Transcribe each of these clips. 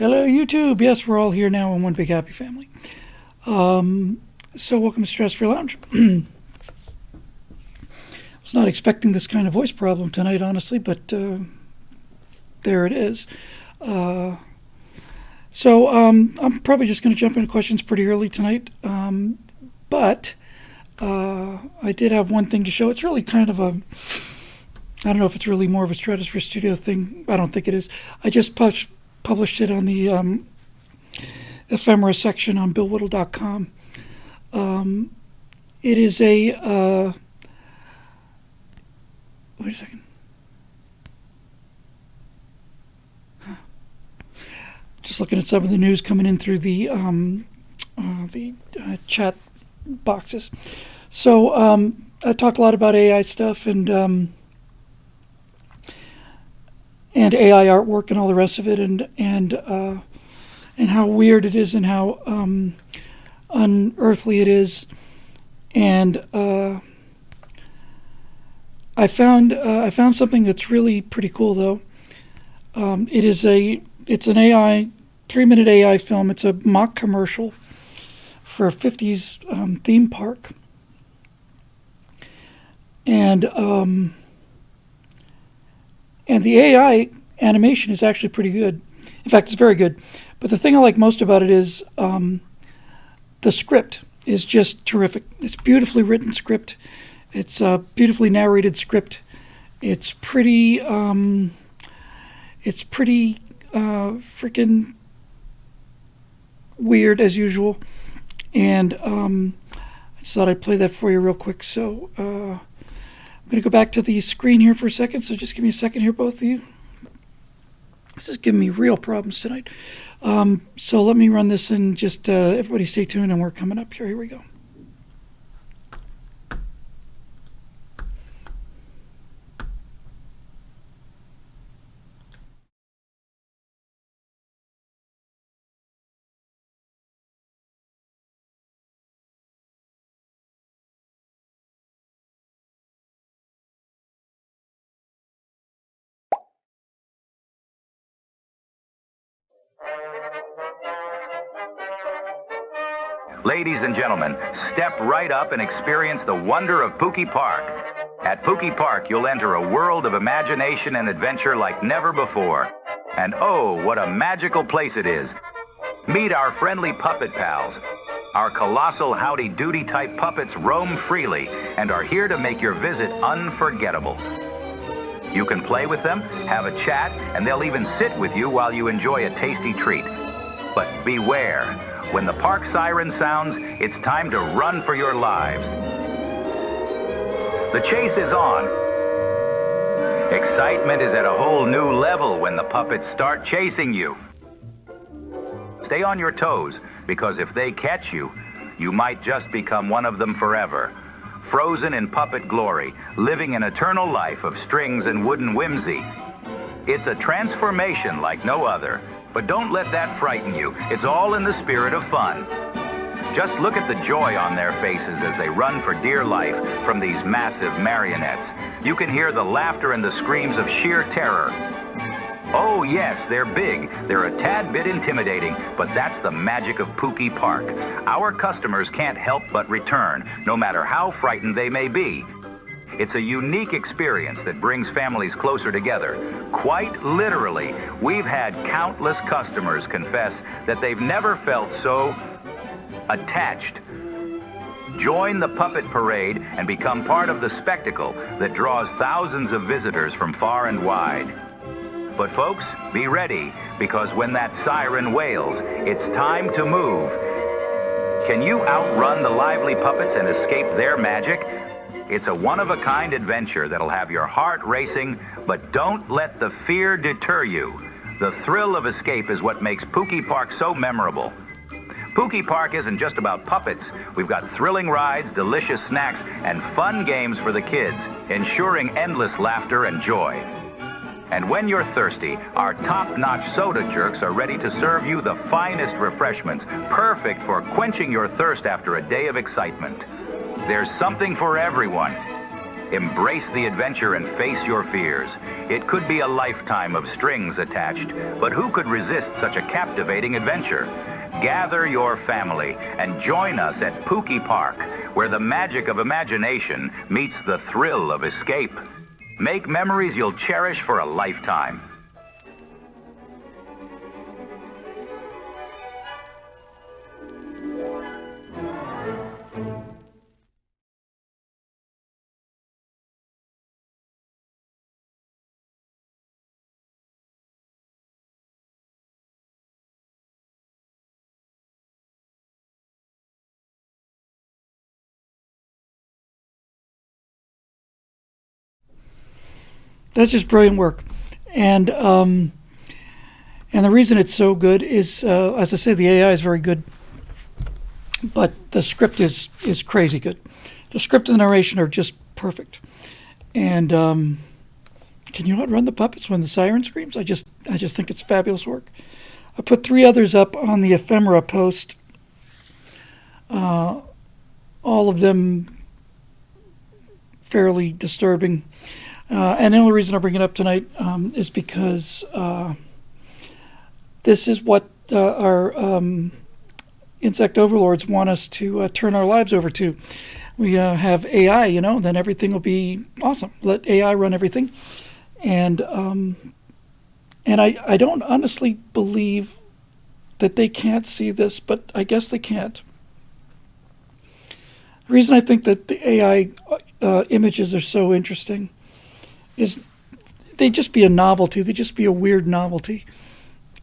Hello, YouTube. Yes, we're all here now in one big happy family. So welcome to Stress Free Lounge. I was not expecting this kind of voice problem tonight, honestly, but there it is. So I'm probably just going to jump into questions pretty early tonight, but I did have one thing to show. It's really kind of a, I don't know if it's really more of a Stratosphere Studio thing. I don't think it is. I just published it on the ephemera section on billwhittle.com. It is a, wait a second. Just looking at some of the news coming in through the chat boxes. So I talked a lot about AI stuff and AI artwork and all the rest of it, and how weird it is and how unearthly it is. And I found something that's really pretty cool though. It's an AI 3-minute AI film. It's a mock commercial for a 50s theme park. And the AI animation is actually pretty good. In fact, it's very good. But the thing I like most about it is the script is just terrific. It's beautifully written script. It's a beautifully narrated script. It's pretty freaking weird as usual. And I just thought I'd play that for you real quick. So I'm going to go back to the screen here for a second. So just give me a second here, both of you. This is giving me real problems tonight. So let me run this and just everybody stay tuned, and we're coming up here. Here we go. Ladies and gentlemen, step right up and experience the wonder of Pookie Park. At Pookie Park, you'll enter a world of imagination and adventure like never before. And oh, what a magical place it is. Meet our friendly puppet pals. Our colossal howdy-doody type puppets roam freely and are here to make your visit unforgettable. You can play with them, have a chat, and they'll even sit with you while you enjoy a tasty treat. But beware. When the park siren sounds, it's time to run for your lives. The chase is on. Excitement is at a whole new level when the puppets start chasing you. Stay on your toes, because if they catch you, you might just become one of them forever. Frozen in puppet glory, living an eternal life of strings and wooden whimsy. It's a transformation like no other. But don't let that frighten you. It's all in the spirit of fun. Just look at the joy on their faces as they run for dear life from these massive marionettes. You can hear the laughter and the screams of sheer terror. Oh yes, they're big. They're a tad bit intimidating, but that's the magic of Pookie Park. Our customers can't help but return, no matter how frightened they may be. It's a unique experience that brings families closer together. Quite literally, we've had countless customers confess that they've never felt so attached. Join the puppet parade and become part of the spectacle that draws thousands of visitors from far and wide. But folks, be ready, because when that siren wails, it's time to move. Can you outrun the lively puppets and escape their magic? It's a one-of-a-kind adventure that'll have your heart racing, but don't let the fear deter you. The thrill of escape is what makes Pookie Park so memorable. Pookie Park isn't just about puppets. We've got thrilling rides, delicious snacks, and fun games for the kids, ensuring endless laughter and joy. And when you're thirsty, our top-notch soda jerks are ready to serve you the finest refreshments, perfect for quenching your thirst after a day of excitement. There's something for everyone. Embrace the adventure and face your fears. It could be a lifetime of strings attached, but who could resist such a captivating adventure? Gather your family and join us at Pookie Park, where the magic of imagination meets the thrill of escape. Make memories you'll cherish for a lifetime. That's just brilliant work. And the reason it's so good is, as I say, the AI is very good, but the script is crazy good. The script and the narration are just perfect. And can you outrun the puppets when the siren screams? I just think it's fabulous work. I put 3 others up on the ephemera post. All of them fairly disturbing. And the only reason I bring it up tonight is because this is what our insect overlords want us to turn our lives over to. We have AI, then everything will be awesome. Let AI run everything. And I don't honestly believe that they can't see this, but I guess they can't. The reason I think that the AI images are so interesting is they just be a novelty. They just be a weird novelty.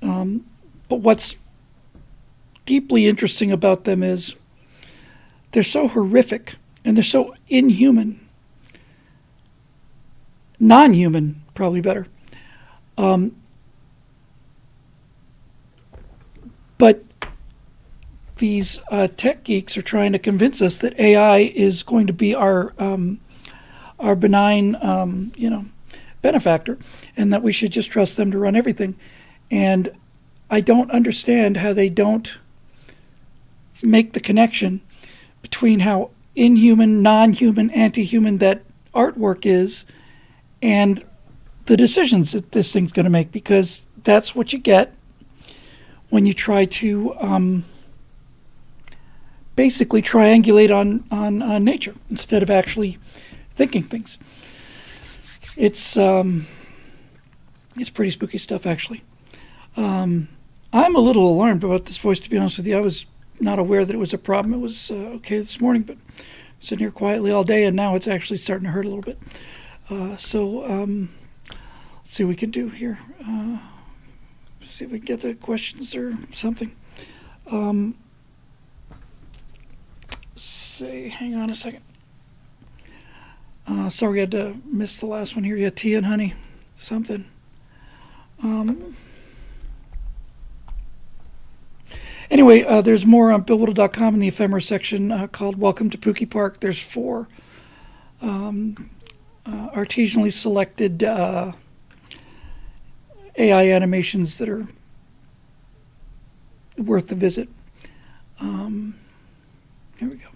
But what's deeply interesting about them is they're so horrific and they're so inhuman. Non-human, probably better. But these tech geeks are trying to convince us that AI is going to be our benign, benefactor, and that we should just trust them to run everything. And I don't understand how they don't make the connection between how inhuman, non-human, anti-human that artwork is and the decisions that this thing's going to make, because that's what you get when you try to basically triangulate on nature instead of actually thinking things. It's pretty spooky stuff, actually. I'm a little alarmed about this voice, to be honest with you. I was not aware that it was a problem. It was okay this morning, but sitting here quietly all day, and now it's actually starting to hurt a little bit. So let's see what we can do here. See if we can get the questions or something. Hang on a second. Sorry we had to miss the last one here. Yeah, tea and honey, something. Anyway, there's more on billwhittle.com in the ephemera section called Welcome to Pookie Park. There's 4 artisanally selected AI animations that are worth the visit. Here we go.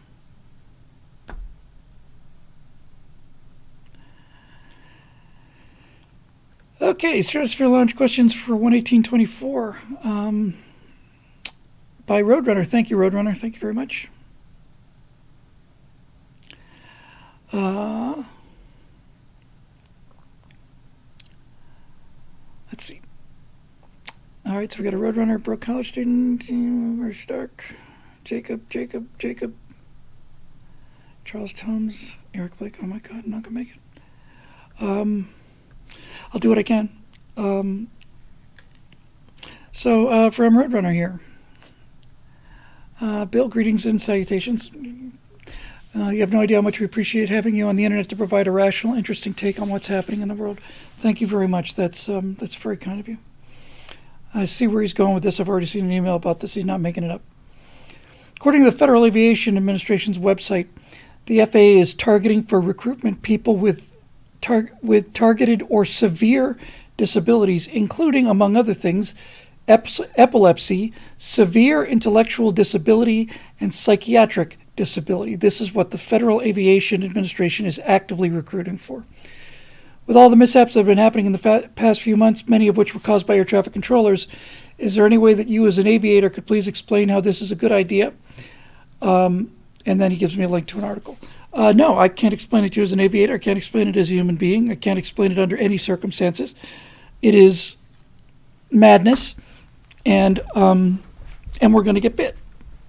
Okay, Stratosphere Lounge questions for 11824. By Roadrunner. Thank you, Roadrunner. Thank you very much. Let's see. All right, so we got a Roadrunner, broke college student, Merch Dark, Jacob, Charles Tomes, Eric Blake. Oh my God, I'm not gonna make it. I'll do what I can. So from Roadrunner here. Bill, greetings and salutations. You have no idea how much we appreciate having you on the internet to provide a rational, interesting take on what's happening in the world. Thank you very much. That's very kind of you. I see where he's going with this. I've already seen an email about this. He's not making it up. According to the Federal Aviation Administration's website, the FAA is targeting for recruitment people with targeted or severe disabilities, including, among other things, epilepsy, severe intellectual disability, and psychiatric disability. This is what the Federal Aviation Administration is actively recruiting for. With all the mishaps that have been happening in the past few months, many of which were caused by air traffic controllers, is there any way that you as an aviator could please explain how this is a good idea? And then he gives me a link to an article. No, I can't explain it to you as an aviator. I can't explain it as a human being. I can't explain it under any circumstances. It is madness, and we're going to get bit,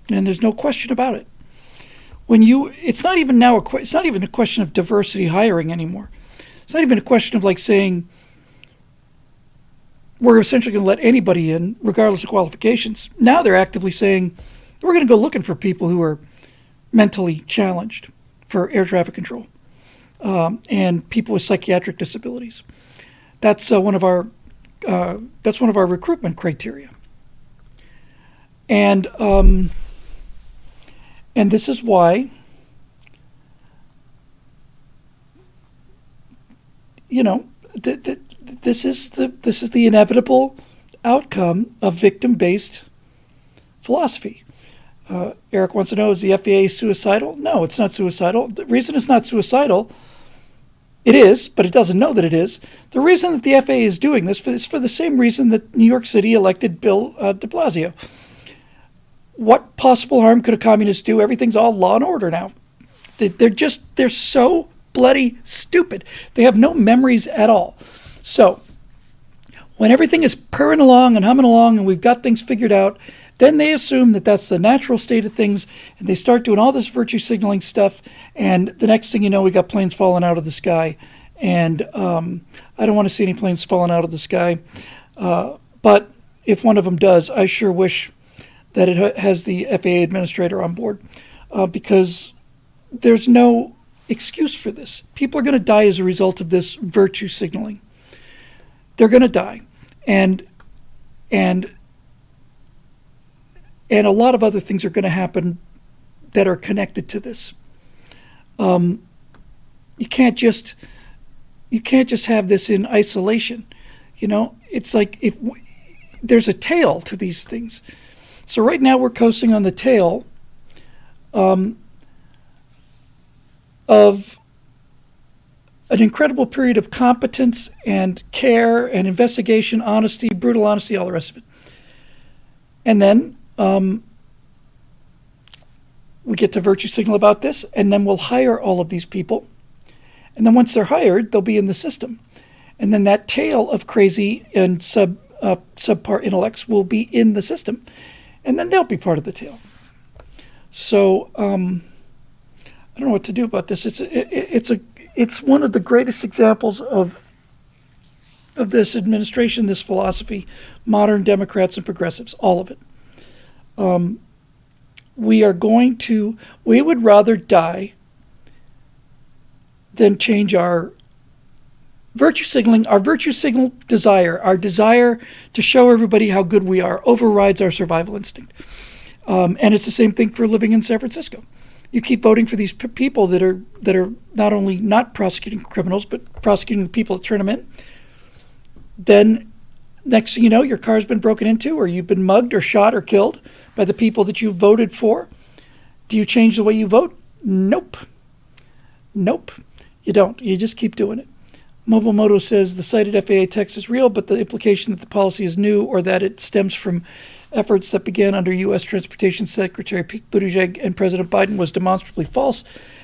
and there's no question about it. It's not even a question of diversity hiring anymore. It's not even a question of like saying we're essentially going to let anybody in regardless of qualifications. Now they're actively saying we're going to go looking for people who are mentally challenged for air traffic control, and people with psychiatric disabilities. That's one of our recruitment criteria. And this is why, this is the inevitable outcome of victim-based philosophy. Eric wants to know, is the FAA suicidal? No, it's not suicidal. The reason it's not suicidal, it is, but it doesn't know that it is. The reason that the FAA is doing this is for the same reason that New York City elected Bill de Blasio. What possible harm could a communist do? Everything's all law and order now. They're so bloody stupid. They have no memories at all. So when everything is purring along and humming along and we've got things figured out, then they assume that that's the natural state of things, and they start doing all this virtue signaling stuff, and the next thing you know, we got planes falling out of the sky. And I don't want to see any planes falling out of the sky. But if one of them does, I sure wish that it has the FAA administrator on board, because there's no excuse for this. People are going to die as a result of this virtue signaling. They're going to die. And a lot of other things are going to happen that are connected to this. You can't just have this in isolation. It's like there's a tail to these things. So right now we're coasting on the tail of an incredible period of competence and care and investigation, honesty, brutal honesty, all the rest of it. And then we get to virtue signal about this, and then we'll hire all of these people. And then once they're hired, they'll be in the system. And then that tail of crazy and subpar intellects will be in the system. And then they'll be part of the tail. So I don't know what to do about this. It's one of the greatest examples of this administration, this philosophy, modern Democrats and progressives, all of it. We would rather die than change our virtue signaling. Our virtue signal desire, our desire to show everybody how good we are, overrides our survival instinct. And it's the same thing for living in San Francisco. You keep voting for these people that are not only not prosecuting criminals, but prosecuting the people that turn them in. Then next thing you know, your car's been broken into, or you've been mugged or shot or killed by the people that you voted for. Do you change the way you vote? Nope. You don't. You just keep doing it. Mobile Moto says the cited FAA text is real, but the implication that the policy is new or that it stems from efforts that began under U.S. Transportation Secretary Pete Buttigieg and President Biden was demonstrably false.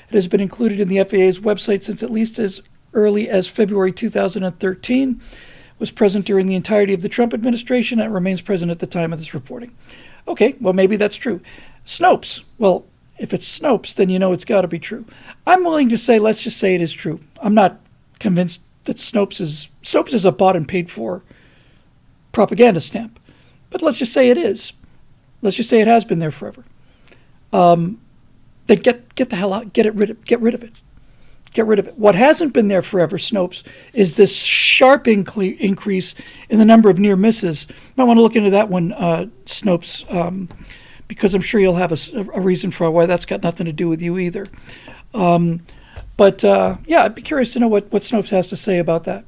It has been included in the FAA's website since at least as early as February 2013, was present during the entirety of the Trump administration, and remains present at the time of this reporting. Okay, well, maybe that's true. Snopes. Well, if it's Snopes, then it's got to be true. I'm willing to say, let's just say it is true. I'm not convinced that Snopes is a bought and paid for propaganda stamp. But let's just say it is. Let's just say it has been there forever. Then get the hell out. Get rid of it. Get rid of it. What hasn't been there forever, Snopes, is this sharp increase in the number of near misses. You might want to look into that one, Snopes, because I'm sure you'll have a reason for why that's got nothing to do with you either. But I'd be curious to know what Snopes has to say about that.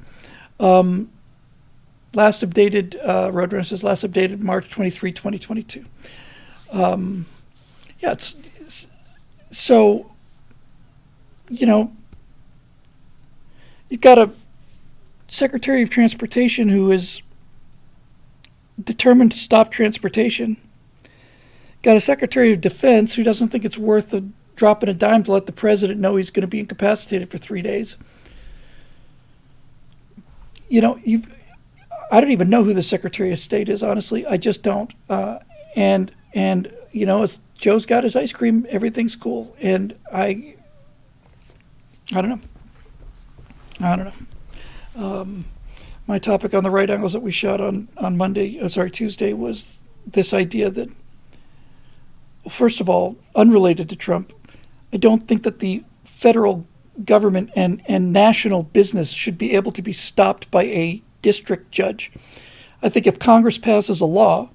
Last updated, Roadrunner says, last updated March 23, 2022. So, you know, you've got a Secretary of Transportation who is determined to stop transportation. Got a Secretary of Defense who doesn't think it's worth a drop in a dime to let the president know he's going to be incapacitated for 3 days. You know, I don't even know who the Secretary of State is, honestly. I just don't. And you know, as Joe's got his ice cream, everything's cool. And I don't know. I don't know. My topic on the right angles that we shot on Tuesday was this idea that, well, first of all, unrelated to Trump, I don't think that the federal government and national business should be able to be stopped by a district judge. I think if Congress passes a law,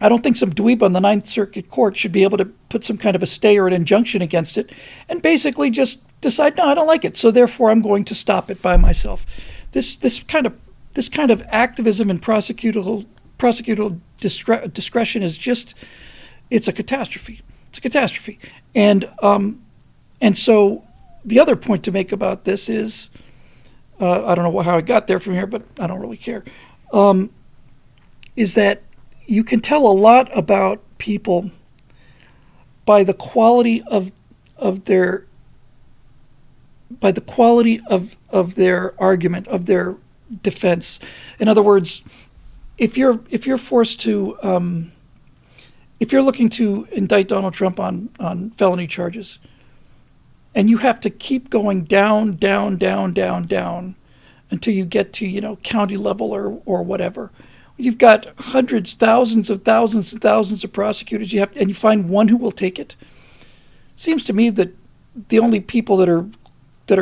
I don't think some dweeb on the Ninth Circuit Court should be able to put some kind of a stay or an injunction against it and basically just decide, no, I don't like it, so therefore I'm going to stop it by myself. This kind of activism and prosecutorial discretion is just, it's a catastrophe. It's a catastrophe. And so the other point to make about this is, I don't know how I got there from here, but I don't really care, is that you can tell a lot about people by the quality of their argument, of their defense. In other words, if you're forced to, if you're looking to indict Donald Trump on felony charges, and you have to keep going down until you get to, you know, county level or whatever. You've got hundreds, thousands of prosecutors. And you find one who will take it. Seems to me that the only people that are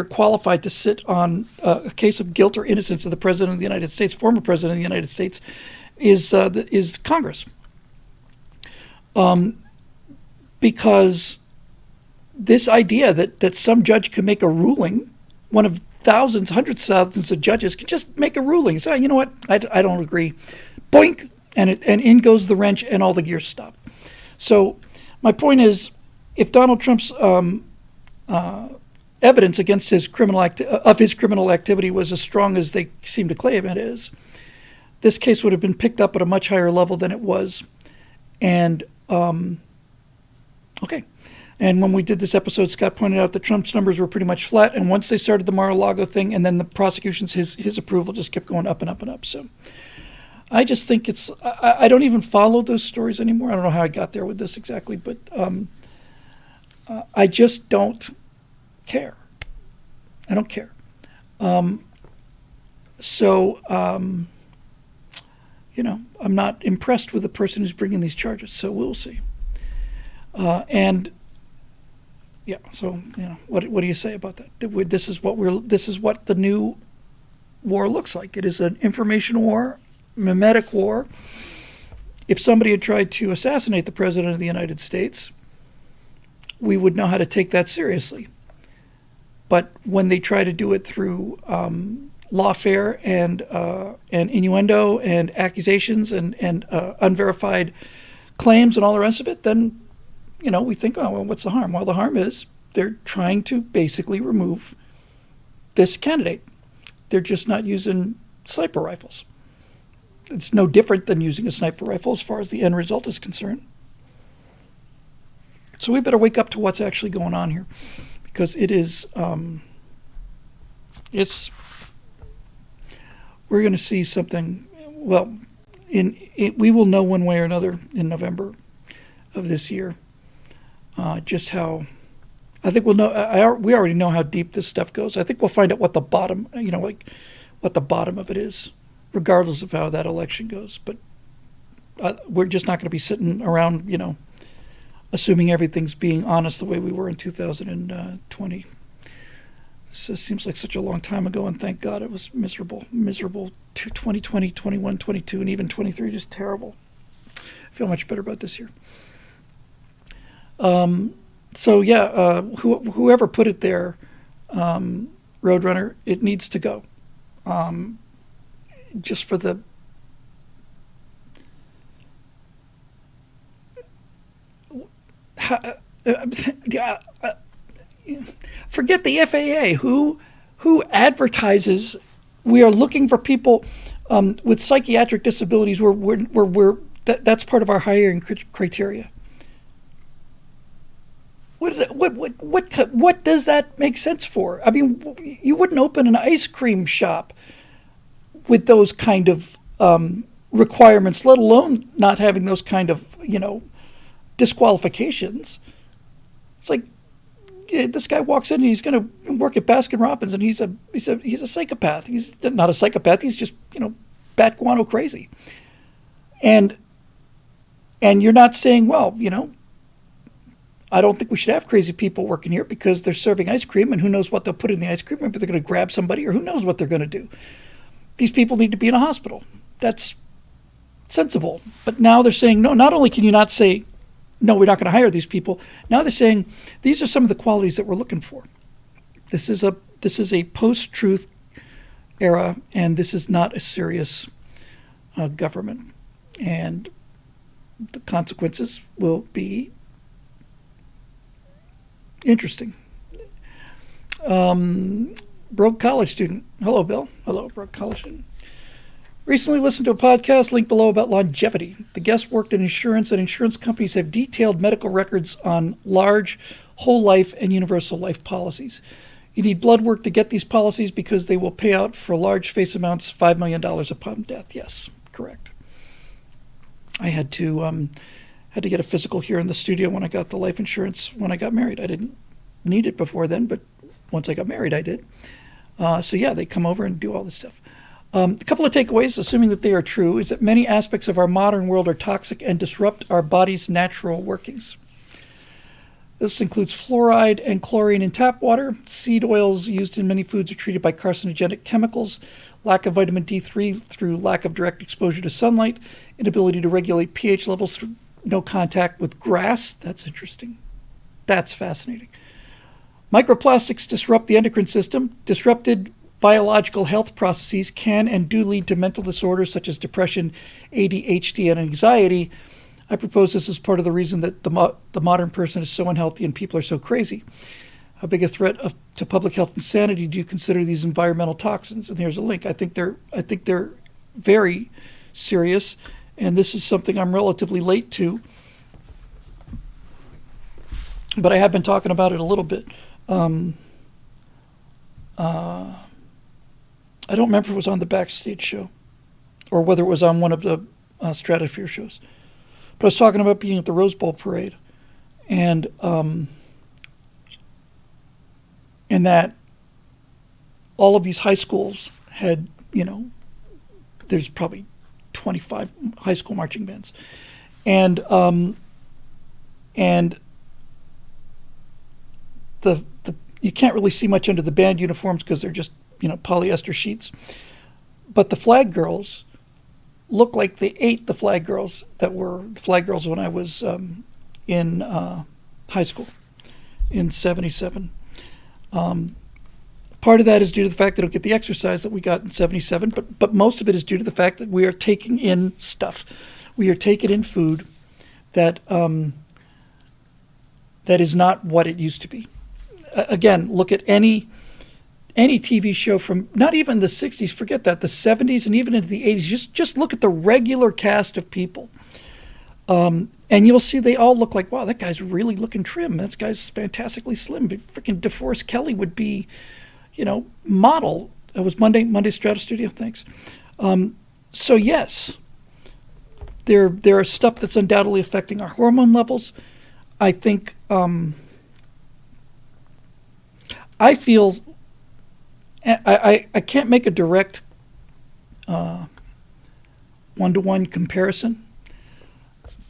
qualified to sit on a case of guilt or innocence of the president of the United States, former president of the United States, is Congress. Because this idea that some judge can make a ruling, one of thousands, hundreds of thousands of judges can just make a ruling. Say, you know what, I don't agree. Boink, and in goes the wrench, and all the gears stop. So my point is, if Donald Trump's evidence against his criminal activity was as strong as they seem to claim it is, this case would have been picked up at a much higher level than it was. And okay. And when we did this episode, Scott pointed out that Trump's numbers were pretty much flat. And once they started the Mar-a-Lago thing, and then the prosecutions, his approval just kept going up and up and up. So I just think I don't even follow those stories anymore. I don't know how I got there with this exactly, but I just don't care. I don't care. You know, I'm not impressed with the person who's bringing these charges. So we'll see. And yeah, so, you know, what do you say about that? This is what the new war looks like. It is an information war, mimetic war. If somebody had tried to assassinate the president of the United States, we would know how to take that seriously. But when they try to do it through lawfare and innuendo and accusations and unverified claims and all the rest of it, then, you know, we think, oh, well, what's the harm? Well, the harm is they're trying to basically remove this candidate. They're just not using sniper rifles. It's no different than using a sniper rifle as far as the end result is concerned. So we better wake up to what's actually going on here, because it is, we're going to see something, well, we will know one way or another in November of this year. Just how, I think we'll know. We already know how deep this stuff goes. I think we'll find out what the bottom, you know, like what the bottom of it is, regardless of how that election goes. But we're just not going to be sitting around, you know, assuming everything's being honest the way we were in 2020. So it seems like such a long time ago, and thank God it was miserable. 2020, 21, 22, and even 23, just terrible. I feel much better about this year. So yeah, whoever put it there, Roadrunner, it needs to go. Just for the, forget the FAA. Who advertises we are looking for people with psychiatric disabilities that's part of our hiring criteria? What is it? What does that make sense for? I mean, you wouldn't open an ice cream shop with those kind of requirements, let alone not having those kind of disqualifications. It's like this guy walks in and he's going to work at Baskin Robbins, and he's a psychopath. He's not a psychopath. He's just bat guano crazy. And you're not saying, well, I don't think we should have crazy people working here because they're serving ice cream, and who knows what they'll put in the ice cream. Maybe they're going to grab somebody, or who knows what they're going to do. These people need to be in a hospital. That's sensible. But now they're saying, no, not only can you not say, no, we're not going to hire these people. Now they're saying, these are some of the qualities that we're looking for. This is a post-truth era, and this is not a serious government. And the consequences will be interesting. Broke college student. Hello, Bill. Hello, broke college student. Recently listened to a podcast linked below about longevity. The guest worked in insurance, and insurance companies have detailed medical records on large whole life and universal life policies. You need blood work to get these policies because they will pay out for large face amounts, $5 million upon death. Yes, correct. I had to get a physical here in the studio when I got the life insurance when I got married. I didn't need it before then, but once I got married, I did. So yeah, they come over and do all this stuff. A couple of takeaways, assuming that they are true, is that many aspects of our modern world are toxic and disrupt our body's natural workings. This includes fluoride and chlorine in tap water. Seed oils used in many foods are treated by carcinogenic chemicals. Lack of vitamin D3 through lack of direct exposure to sunlight. Inability to regulate pH levels through no contact with grass. That's interesting. That's fascinating. Microplastics disrupt the endocrine system. Disrupted biological health processes can and do lead to mental disorders such as depression, ADHD, and anxiety. I propose this as part of the reason that the modern person is so unhealthy and people are so crazy. How big a threat to public health and sanity do you consider these environmental toxins? And here's a link. I think they're very serious, and this is something I'm relatively late to, but I have been talking about it a little bit. I don't remember if it was on the Backstage show or whether it was on one of the Stratosphere shows. But I was talking about being at the Rose Bowl parade, and that all of these high schools had, there's probably 25 high school marching bands, and the you can't really see much under the band uniforms because they're just polyester sheets, but the flag girls look like they ate the flag girls that were flag girls when I was in high school in '77. Part of that is due to the fact that I don't get the exercise that we got in '77, but most of it is due to the fact that we are taking in stuff. We are taking in food that that is not what it used to be. Again, look at any TV show from not even the 60s, forget that, the 70s and even into the 80s. Just look at the regular cast of people. And you'll see they all look like, wow, that guy's really looking trim. That guy's fantastically slim. Freaking DeForest Kelley would be, model. That was Monday Strato Studio, thanks. So yes, there are stuff that's undoubtedly affecting our hormone levels. I think, I feel, I can't make a direct one-to-one comparison,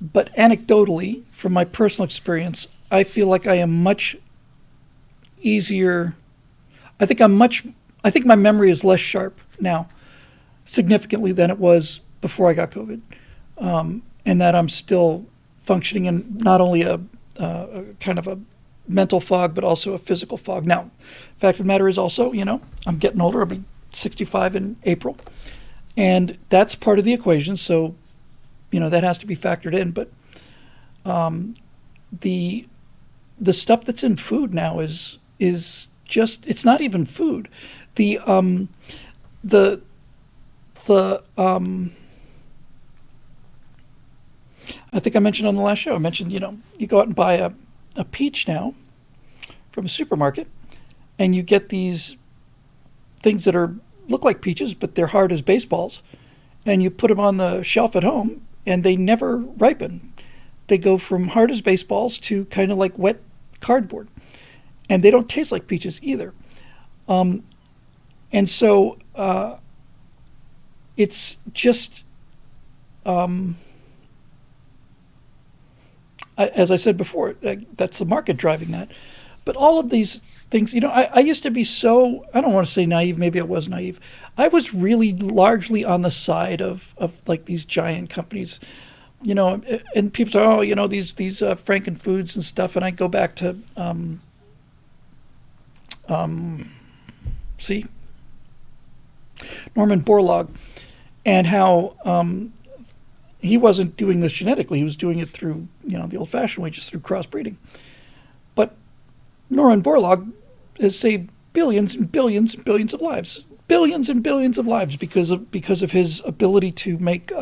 but anecdotally, from my personal experience, I feel like I am much easier. I think my memory is less sharp now, significantly than it was before I got COVID, and that I'm still functioning in not only a kind of a mental fog, but also a physical fog. Now, fact of the matter is also, I'm getting older. I'll be 65 in April, and that's part of the equation. So, that has to be factored in. But the stuff that's in food now is it's not even food. The I think I mentioned on the last show, I mentioned, you go out and buy a peach now from a supermarket, and you get these things that look like peaches, but they're hard as baseballs, and you put them on the shelf at home, and they never ripen. They go from hard as baseballs to kind of like wet cardboard, and they don't taste like peaches either. And so it's just, as I said before, that's the market driving that. But all of these things, I used to be so, I don't want to say naive, maybe I was naive. I was really largely on the side of like these giant companies, and people say, oh, these Frankenfoods and stuff. And I go back to, Norman Borlaug, and how he wasn't doing this genetically. He was doing it through, the old-fashioned way, just through crossbreeding. But Norman Borlaug has saved billions and billions and billions of lives. Billions and billions of lives because of his ability to make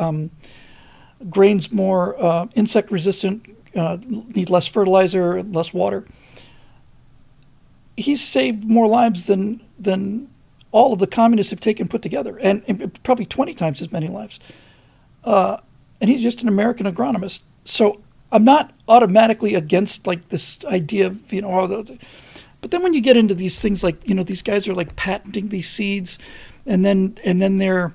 grains more insect resistant, need less fertilizer, less water. He's saved more lives than all of the communists have taken put together, and probably 20 times as many lives. And he's just an American agronomist. So I'm not automatically against like this idea of, but then when you get into these things like, these guys are like patenting these seeds, and then they're,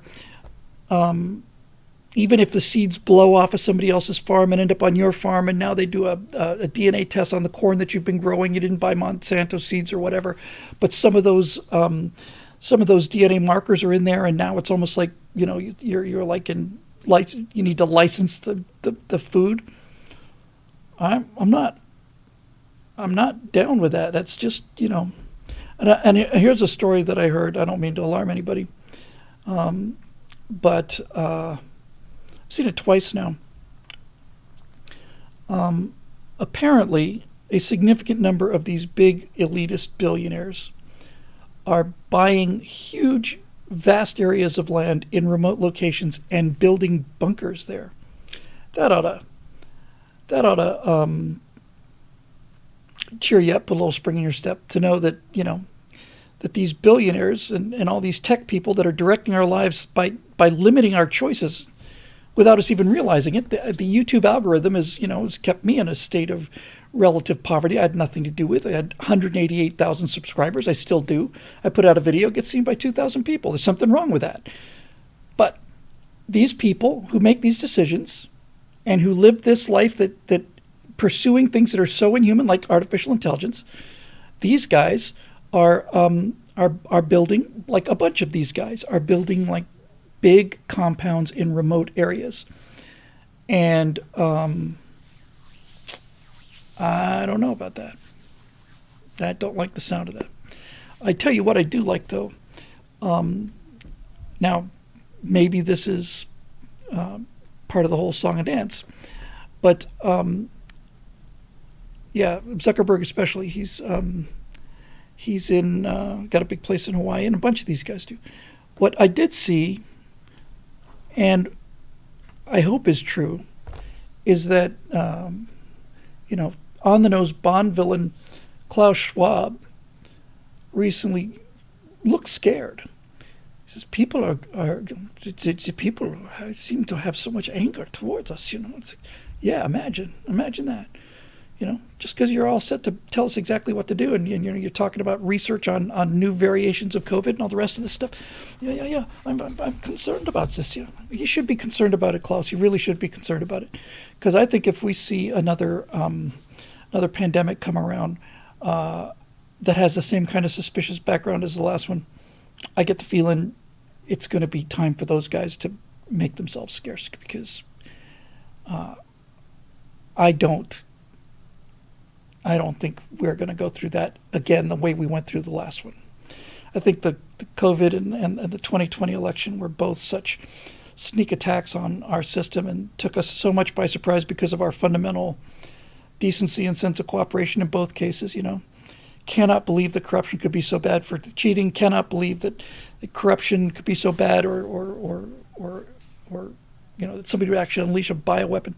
even if the seeds blow off of somebody else's farm and end up on your farm, and now they do a DNA test on the corn that you've been growing, you didn't buy Monsanto seeds or whatever, but some of those DNA markers are in there, and now it's almost like, you're like you need to license the food. I'm not down with that. That's just, and here's a story that I heard. I don't mean to alarm anybody, but I've seen it twice now. Apparently, a significant number of these big elitist billionaires are buying huge, vast areas of land in remote locations and building bunkers there. That ought to cheer you up, put a little spring in your step to know that, that these billionaires and all these tech people that are directing our lives by limiting our choices without us even realizing it. The YouTube algorithm has kept me in a state of relative poverty I had nothing to do with. I had 188,000 subscribers. I still do. I put out a video, gets seen by 2,000 people. There's something wrong with that. But these people who make these decisions and who live this life that pursuing things that are so inhuman, like artificial intelligence, these guys are building, like a bunch of these guys are building like big compounds in remote areas. And I don't know about that. I don't like the sound of that. I tell you what I do like, though. Now, maybe this is part of the whole song and dance, but yeah, Zuckerberg especially. He's in got a big place in Hawaii, and a bunch of these guys do. What I did see, and I hope is true, is that on the nose Bond villain Klaus Schwab recently looked scared. He says people people seem to have so much anger towards us. It's like, yeah, imagine that. Just because you're all set to tell us exactly what to do, and you're talking about research on new variations of COVID and all the rest of this stuff. Yeah. I'm concerned about this. Yeah, you should be concerned about it, Klaus. You really should be concerned about it, because I think if we see another pandemic come around that has the same kind of suspicious background as the last one, I get the feeling it's going to be time for those guys to make themselves scarce, because I don't think we're going to go through that again the way we went through the last one. I think the COVID and the 2020 election were both such sneak attacks on our system and took us so much by surprise because of our fundamental decency and sense of cooperation in both cases. cannot believe that corruption could be so bad for cheating, cannot believe that corruption could be so bad or that somebody would actually unleash a bioweapon.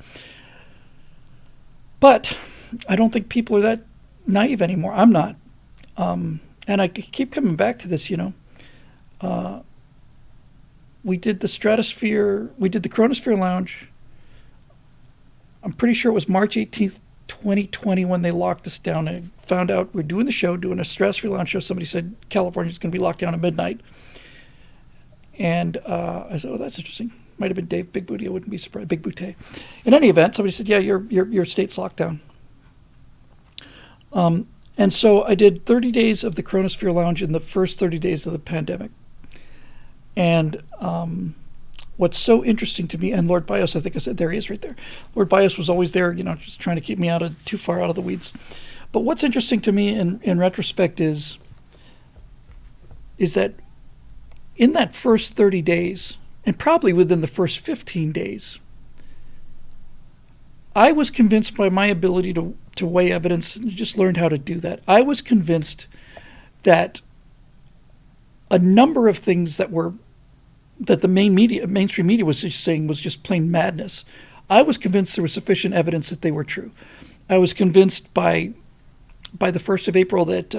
But I don't think people are that naive anymore. I'm not. And I keep coming back to this, we did the Stratosphere, we did the Chronosphere Lounge. I'm pretty sure it was March 18th, 2020 when they locked us down. I found out we're doing the show, doing a Stratosphere Lounge show. Somebody said California's going to be locked down at midnight. And I said, oh, that's interesting. Might have been Dave Big Booty. I wouldn't be surprised. Big Booty. In any event, somebody said, yeah, your state's locked down. And so I did 30 days of the Chronosphere Lounge in the first 30 days of the pandemic. And what's so interesting to me, and Lord Bios, I think I said, there he is right there. Lord Bios was always there, just trying to keep me too far out of the weeds. But what's interesting to me in retrospect is that in that first 30 days, and probably within the first 15 days, I was convinced by my ability to weigh evidence and just learned how to do that. I was convinced that a number of things that the mainstream media was just saying was just plain madness. I was convinced there was sufficient evidence that they were true. I was convinced by the 1st of April that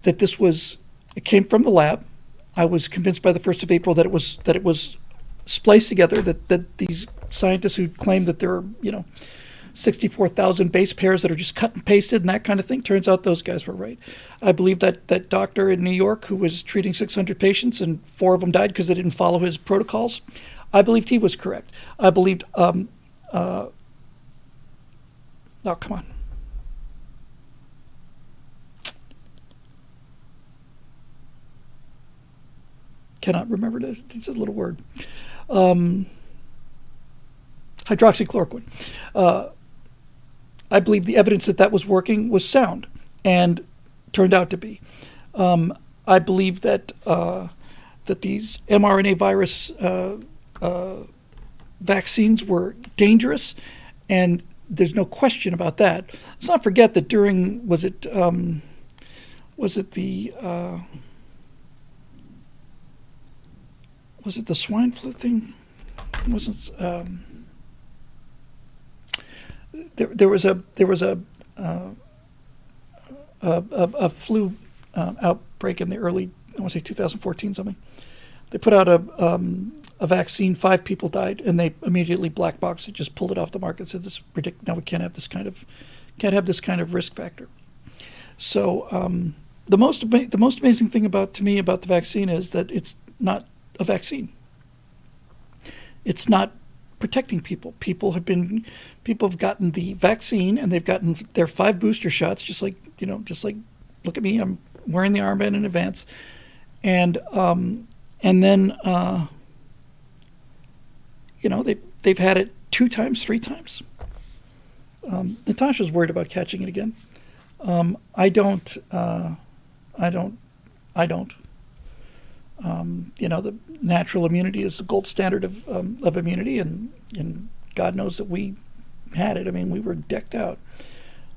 it came from the lab. I was convinced by the 1st of April that it was spliced together, that these scientists who claim that there are 64,000 base pairs that are just cut and pasted and that kind of thing. Turns out those guys were right. I believe that doctor in New York who was treating 600 patients and 4 of them died because they didn't follow his protocols, I believed he was correct. I believed, come on. Cannot remember this. It's a little word. Hydroxychloroquine. I believe the evidence that was working was sound and turned out to be. I believe that these mRNA virus vaccines were dangerous, and there's no question about that. Let's not forget that during was it the swine flu thing? There was a flu outbreak in the early, I want to say 2014 something. They put out a vaccine, 5 people died, and they immediately black boxed it, just pulled it off the market, said this ridiculous. Now we can't have this kind of risk factor. So the most amazing thing about the vaccine is that it's not a vaccine. It's not protecting people. People have gotten the vaccine and they've gotten their 5 booster shots, just like look at me, I'm wearing the armband in advance, and then they've had it 2 times, 3 times. Natasha's worried about catching it again. I don't. The natural immunity is the gold standard of immunity, and God knows that we had it. I mean, we were decked out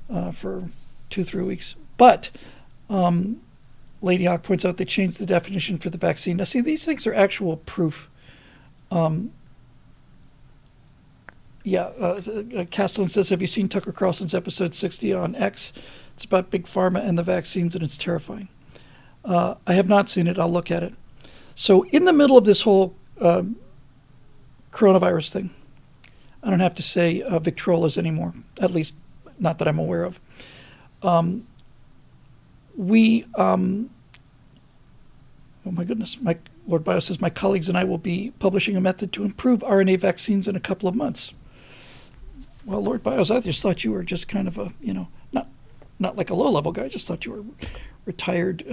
for 2-3 weeks. But Lady Hawk points out they changed the definition for the vaccine. Now, see, these things are actual proof. Castellan says, have you seen Tucker Carlson's episode 60 on X? It's about Big Pharma and the vaccines, and it's terrifying. I have not seen it. I'll look at it. So in the middle of this whole coronavirus thing, I don't have to say Victrolas anymore, at least not that I'm aware of. Oh my goodness, Lord Bio says, my colleagues and I will be publishing a method to improve RNA vaccines in a couple of months. Well, Lord Bios, I just thought you were just kind of a, not like a low-level guy. I just thought you were a retired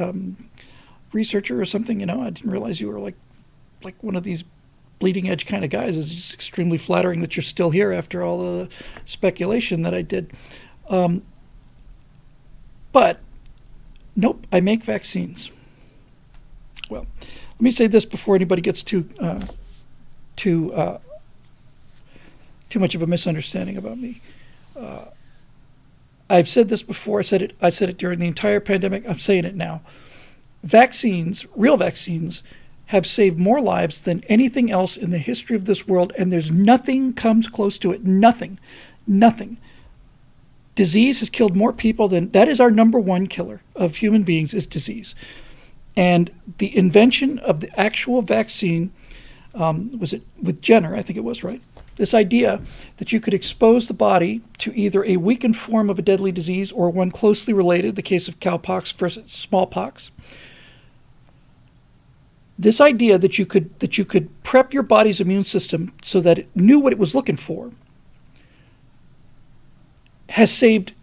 researcher or something. I didn't realize you were like one of these bleeding edge kind of guys. It's just extremely flattering that you're still here after all the speculation that I did. But nope, I make vaccines. Well, let me say this before anybody gets too much of a misunderstanding about me. I've said this before. I said it during the entire pandemic. I'm saying it now. Vaccines, real vaccines, have saved more lives than anything else in the history of this world, and there's nothing comes close to it. Nothing. Disease has killed more people than, that is our number one killer of human beings, is disease. And the invention of the actual vaccine, was it with Jenner, I think it was, right? This idea that you could expose the body to either a weakened form of a deadly disease or one closely related, the case of cowpox versus smallpox. This idea that you could prep your body's immune system so that it knew what it was looking for has saved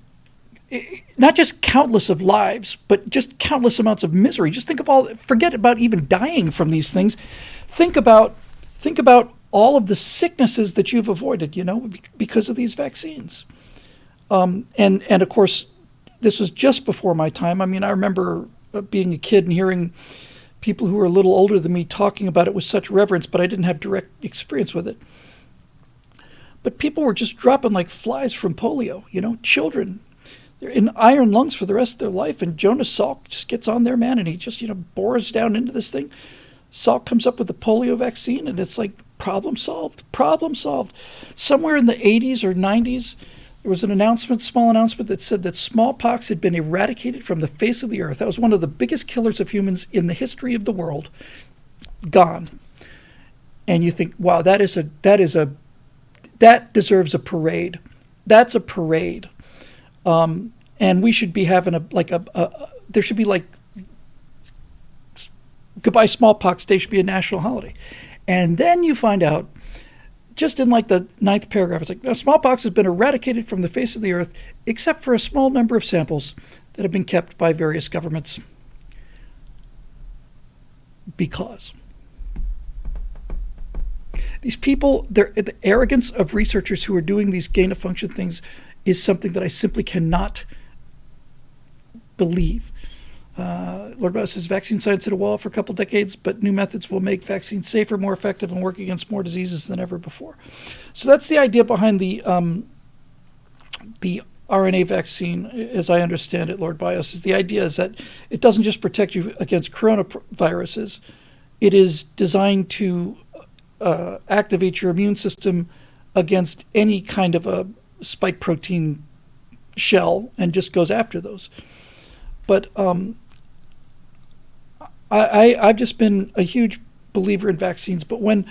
not just countless of lives, but just countless amounts of misery. Just forget about even dying from these things. Think about all of the sicknesses that you've avoided, because of these vaccines. And of course, this was just before my time. I mean, I remember being a kid and hearing people who were a little older than me talking about it with such reverence, but I didn't have direct experience with it. But people were just dropping like flies from polio, children. They're in iron lungs for the rest of their life, and Jonas Salk just gets on there, man, and he just, bores down into this thing. Salk comes up with the polio vaccine, and it's like problem solved. Somewhere in the 80s or 90s, there was an small announcement that said that smallpox had been eradicated from the face of the earth. That was one of the biggest killers of humans in the history of the world. Gone. And you think, wow, that deserves a parade. That's a parade. And we should be having there should be like Goodbye Smallpox Day should be a national holiday. And then you find out, just in like the 9th paragraph, it's like, now, smallpox has been eradicated from the face of the earth, except for a small number of samples that have been kept by various governments. Because these people, the arrogance of researchers who are doing these gain-of-function things is something that I simply cannot believe. Lord Bauer says, vaccine science hit a wall for a couple decades, but new methods will make vaccines safer, more effective, and work against more diseases than ever before. So that's the idea behind the RNA vaccine, as I understand it, Lord Bios, is the idea is that it doesn't just protect you against coronaviruses. It is designed to activate your immune system against any kind of a spike protein shell and just goes after those. But I've just been a huge believer in vaccines. Now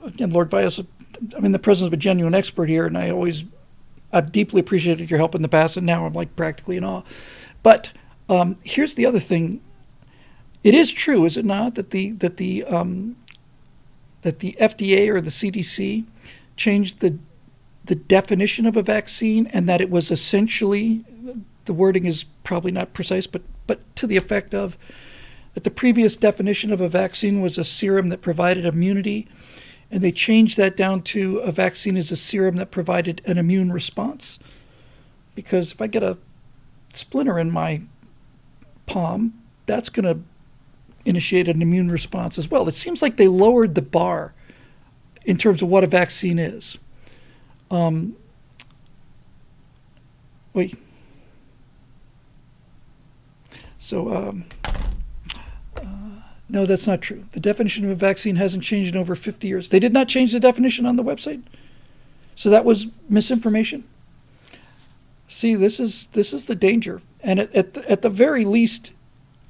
again, Lord Bios, I'm in the presence of a genuine expert here, and I've deeply appreciated your help in the past, and now I'm like practically in awe. But here's the other thing: it is true, is it not, that the FDA or the CDC changed the definition of a vaccine, and that it was essentially, the wording is probably not precise, but to the effect of that the previous definition of a vaccine was a serum that provided immunity, and they changed that down to a vaccine is a serum that provided an immune response. Because if I get a splinter in my palm, that's going to initiate an immune response as well. It seems like they lowered the bar in terms of what a vaccine is. No, that's not true. The definition of a vaccine hasn't changed in over 50 years. They did not change the definition on the website. So that was misinformation. See, this is the danger. And at the very least,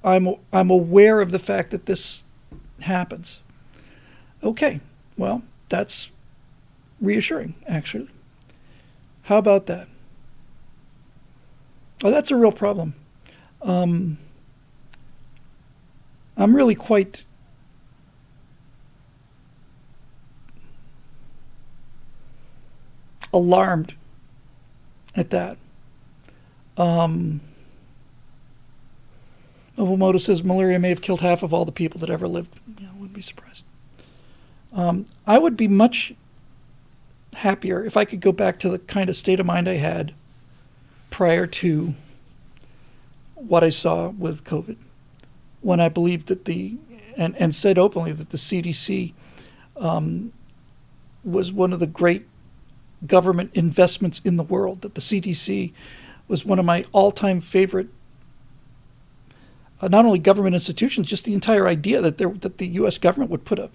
I'm aware of the fact that this happens. Okay, well, that's reassuring, actually. How about that? Oh, that's a real problem. I'm really quite alarmed at that. Ovomoto says malaria may have killed half of all the people that ever lived. Yeah, I wouldn't be surprised. I would be much happier if I could go back to the kind of state of mind I had prior to what I saw with COVID, when I believed that and said openly that the CDC was one of the great government investments in the world, that the CDC was one of my all-time favorite, not only government institutions, just the entire idea that the U.S. government would put a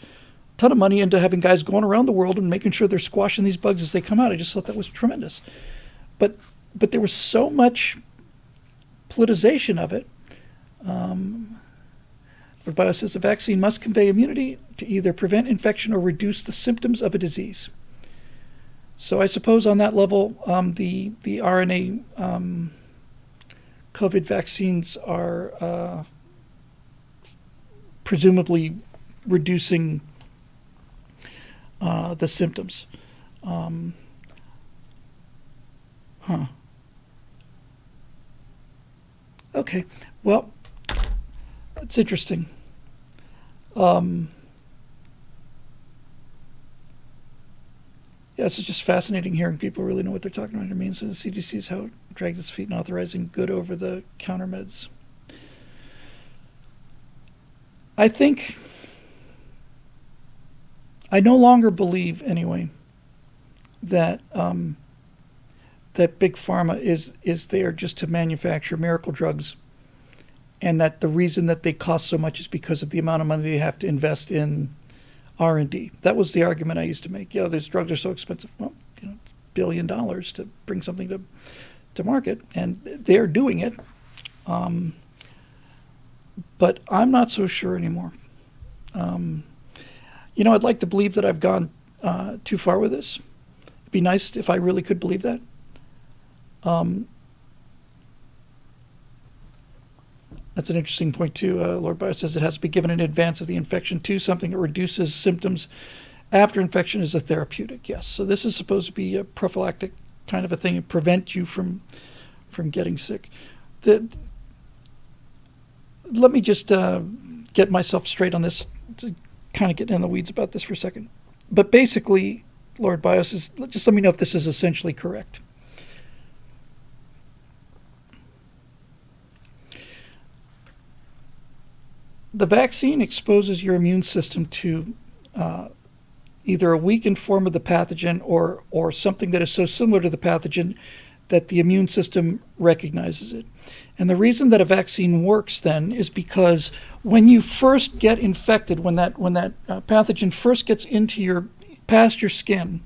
ton of money into having guys going around the world and making sure they're squashing these bugs as they come out. I just thought that was tremendous. But there was so much politicization of it. Bio says a vaccine must convey immunity to either prevent infection or reduce the symptoms of a disease. So I suppose on that level, the RNA COVID vaccines are presumably reducing the symptoms. Okay, well, that's interesting. Yeah, it's just fascinating hearing people really know what they're talking about. It means the CDC is how it drags its feet in authorizing good over-the-counter meds. I think, I no longer believe, anyway, that that big pharma is there just to manufacture miracle drugs, and that the reason that they cost so much is because of the amount of money they have to invest in R&D. That was the argument I used to make. These drugs are so expensive. Well, it's $1 billion to bring something to market, and they're doing it. But I'm not so sure anymore. I'd like to believe that I've gone too far with this. It'd be nice if I really could believe that. That's an interesting point, too. Lord Bio says it has to be given in advance of the infection, too. Something that reduces symptoms after infection is a therapeutic. Yes. So this is supposed to be a prophylactic kind of a thing and prevent you from getting sick. Let me just get myself straight on this, to kind of get in the weeds about this for a second. But basically, Lord Bio says, just let me know if this is essentially correct. The vaccine exposes your immune system to either a weakened form of the pathogen or something that is so similar to the pathogen that the immune system recognizes it. And the reason that a vaccine works then is because when you first get infected, when that pathogen first gets past your skin,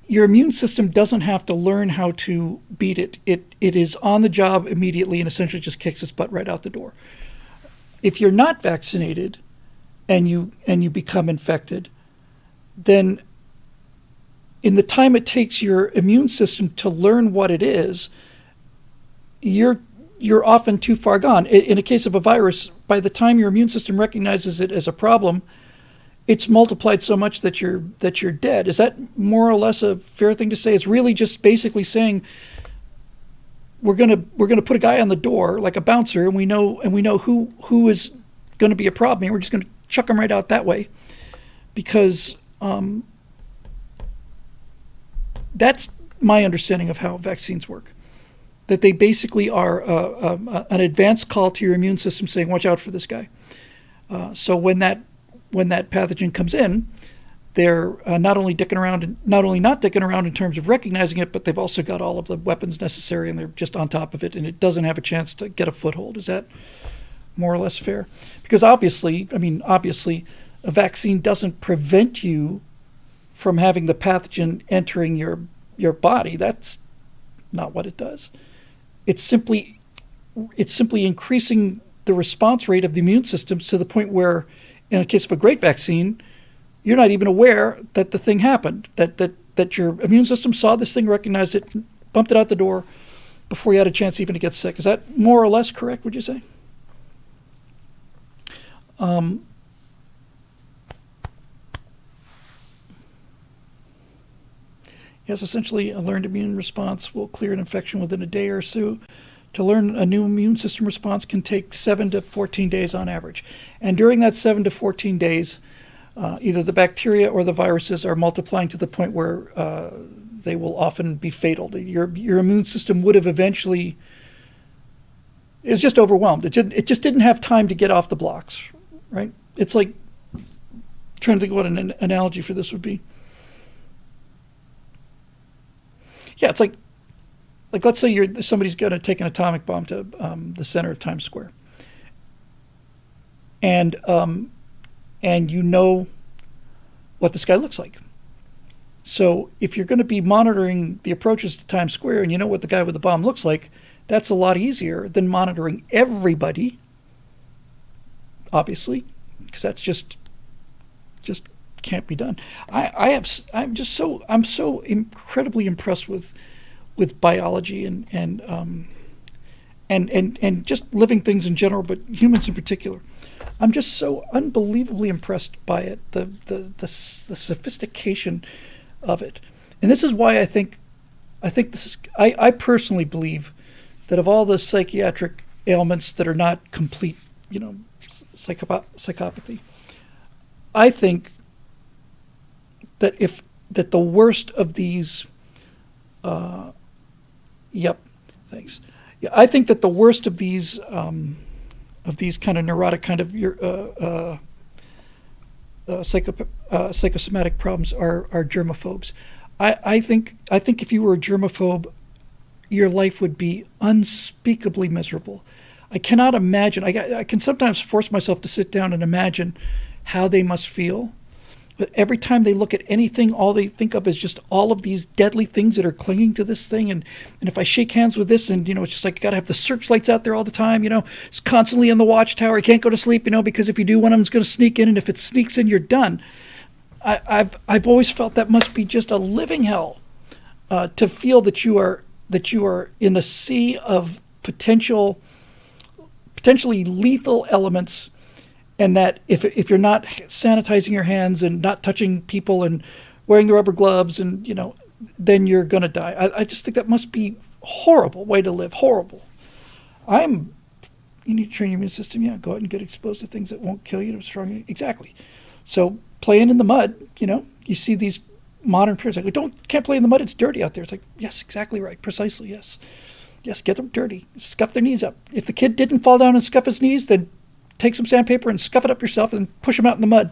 your immune system doesn't have to learn how to beat it. It is on the job immediately and essentially just kicks its butt right out the door. If you're not vaccinated and you become infected, then in the time it takes your immune system to learn what it is, you're often too far gone. In a case of a virus, by the time your immune system recognizes it as a problem, it's multiplied so much that you're dead. Is that more or less a fair thing to say? It's really just basically saying we're gonna put a guy on the door like a bouncer, and we know who is going to be a problem here. We're just going to chuck him right out that way, because that's my understanding of how vaccines work. That they basically are an advanced call to your immune system saying, "Watch out for this guy." So when that pathogen comes in, they're not only not dicking around in terms of recognizing it, but they've also got all of the weapons necessary, and they're just on top of it, and it doesn't have a chance to get a foothold. Is that more or less fair? Because obviously, a vaccine doesn't prevent you from having the pathogen entering your body. That's not what it does. It's simply increasing the response rate of the immune systems to the point where, in a case of a great vaccine, you're not even aware that the thing happened, that your immune system saw this thing, recognized it, bumped it out the door before you had a chance even to get sick. Is that more or less correct, would you say? Yes, essentially a learned immune response will clear an infection within a day or so. To learn a new immune system response can take 7 to 14 days on average. And during that 7 to 14 days, either the bacteria or the viruses are multiplying to the point where they will often be fatal. Your immune system would have eventually, it was just overwhelmed. It just didn't have time to get off the blocks, right? It's like, trying to think what an analogy for this would be. it's like let's say somebody's going to take an atomic bomb to the center of Times Square, and you know what this guy looks like. So if you're going to be monitoring the approaches to Times Square and you know what the guy with the bomb looks like, that's a lot easier than monitoring everybody, obviously, because that's just can't be done. I'm so incredibly impressed with biology and just living things in general, but humans in particular. I'm just so unbelievably impressed by it, the sophistication of it. And this is why I think this is, I personally believe that of all the psychiatric ailments that are not complete, psychopathy, I think that the worst of these, thanks. Yeah, I think that the worst of these kind of neurotic kind of psychosomatic problems are germaphobes. I think if you were a germaphobe, your life would be unspeakably miserable. I cannot imagine. I can sometimes force myself to sit down and imagine how they must feel. But every time they look at anything, all they think of is just all of these deadly things that are clinging to this thing. And if I shake hands with this, and it's just like, I got to have the searchlights out there all the time. It's constantly in the watchtower. You can't go to sleep, because if you do, one of them's going to sneak in, and if it sneaks in, you're done. I've always felt that must be just a living hell, to feel that you are in a sea of potentially lethal elements. And that if you're not sanitizing your hands and not touching people and wearing the rubber gloves and, then you're going to die. I just think that must be a horrible way to live. Horrible. You need to train your immune system. Yeah, go out and get exposed to things that won't kill you. Strong. Exactly. So playing in the mud, you see these modern parents like, can't play in the mud. It's dirty out there. It's like, yes, exactly right. Precisely. Yes. Yes. Get them dirty. Scuff their knees up. If the kid didn't fall down and scuff his knees, then take some sandpaper and scuff it up yourself and push them out in the mud.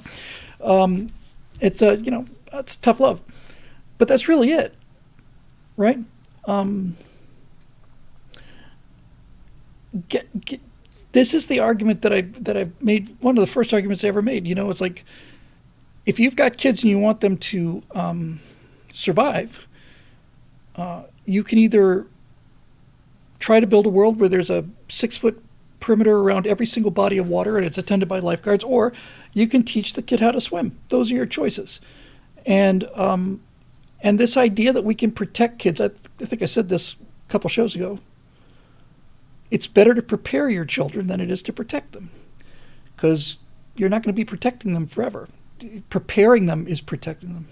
It's tough love, but that's really it, right? This is the argument that I've made. One of the first arguments I ever made. It's like, if you've got kids and you want them to survive, you can either try to build a world where there's a 6-foot perimeter around every single body of water and it's attended by lifeguards, or you can teach the kid how to swim. Those are your choices. And this idea that we can protect kids, I think I said this a couple shows ago, it's better to prepare your children than it is to protect them, because you're not going to be protecting them forever. Preparing them is protecting them.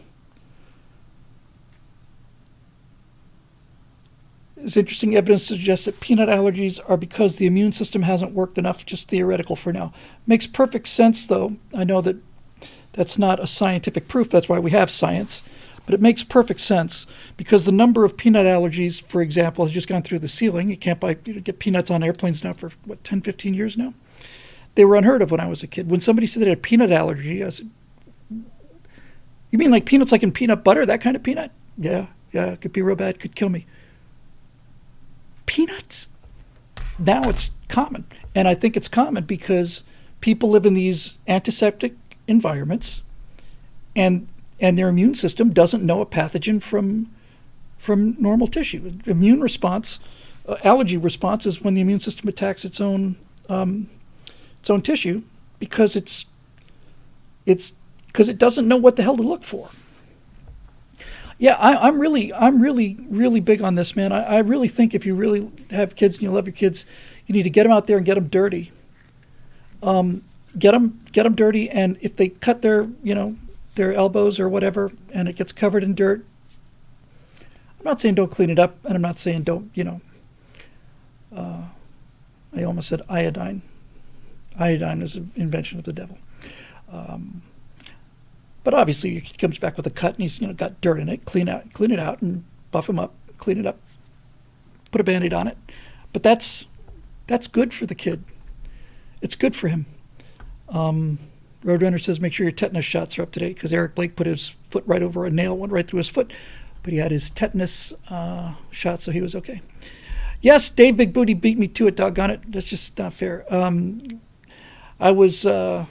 There's interesting evidence to suggest that peanut allergies are because the immune system hasn't worked enough, just theoretical for now. Makes perfect sense, though. I know that that's not a scientific proof. That's why we have science. But it makes perfect sense because the number of peanut allergies, for example, has just gone through the ceiling. You can't get peanuts on airplanes now for, 10, 15 years now? They were unheard of when I was a kid. When somebody said they had a peanut allergy, I said, you mean like peanuts like in peanut butter, that kind of peanut? Yeah, it could be real bad, could kill me. Peanuts? Now it's common. And I think it's common because people live in these antiseptic environments and their immune system doesn't know a pathogen from normal tissue. Immune response, allergy response is when the immune system attacks its own tissue because because it doesn't know what the hell to look for. Yeah, I'm really big on this, man. I really think if you really have kids and you love your kids, you need to get them out there and get them dirty. Get them dirty, and if they cut their elbows or whatever, and it gets covered in dirt, I'm not saying don't clean it up, and I'm not saying don't, I almost said iodine. Iodine is an invention of the devil. But obviously he comes back with a cut and he's got dirt in it. Clean it out and buff him up, clean it up, put a Band-Aid on it. But that's good for the kid. It's good for him. Roadrunner says make sure your tetanus shots are up to date because Eric Blake put his foot right over a nail, went right through his foot. but he had his tetanus shot, so he was okay. Yes, Dave Big Booty beat me to it, doggone it. That's just not fair. I was one